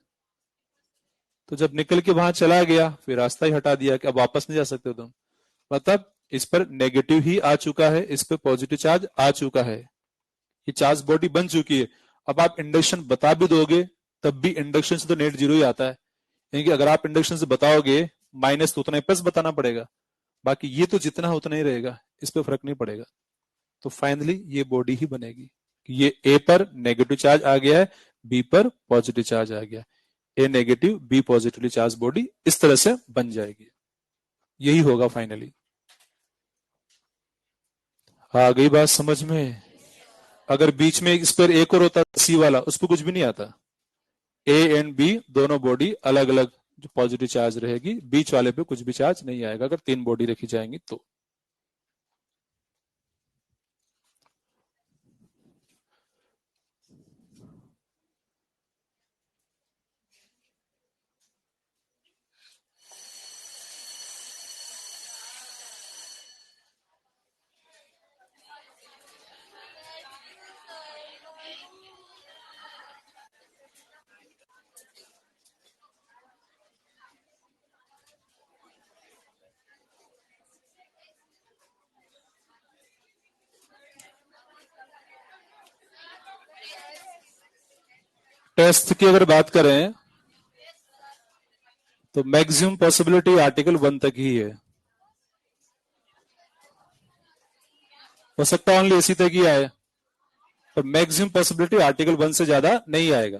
तो जब निकल के वहां चला गया फिर रास्ता ही हटा दिया कि अब वापस नहीं जा सकते तुम। मतलब इस पर नेगेटिव ही आ चुका है, इस पर पॉजिटिव चार्ज आ चुका है, ये चार्ज बॉडी बन चुकी है। अब आप इंडक्शन बता भी दोगे तब भी इंडक्शन से तो नेट जीरो ही आता है, क्योंकि अगर आप इंडक्शन से बताओगे माइनस तो उतना ही प्लस बताना पड़ेगा, बाकी ये तो जितना है उतना ही रहेगा, इस पर फर्क नहीं पड़ेगा। तो फाइनली ये बॉडी ही बनेगी कि ये ए पर नेगेटिव चार्ज आ गया है, बी पर पॉजिटिव चार्ज आ गया, A negative B positively charge body इस तरह से बन जाएगी। यही होगा फाइनली। आ गई बात समझ में? अगर बीच में इस पर एक और होता सी वाला, उस पर कुछ भी नहीं आता, ए एंड बी दोनों बॉडी अलग अलग जो पॉजिटिव चार्ज रहेगी, बीच वाले पे कुछ भी चार्ज नहीं आएगा अगर तीन बॉडी रखी जाएंगी तो। टेस्ट की अगर बात करें तो मैक्सिमम पॉसिबिलिटी आर्टिकल 1 तक ही है, हो सकता है ओनली इसी तक ही आए, पर मैक्सिमम पॉसिबिलिटी आर्टिकल 1 से ज्यादा नहीं आएगा।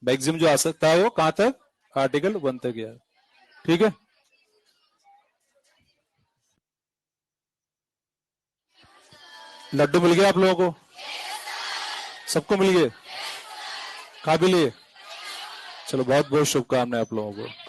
मैक्सिमम जो आ सकता है वो कहां तक, आर्टिकल 1 तक ही आए। ठीक है, लड्डू मिल गया आप लोगों को, सबको मिल गए, खा भी लिए, चलो बहुत बहुत शुभकामनाएं आप लोगों को।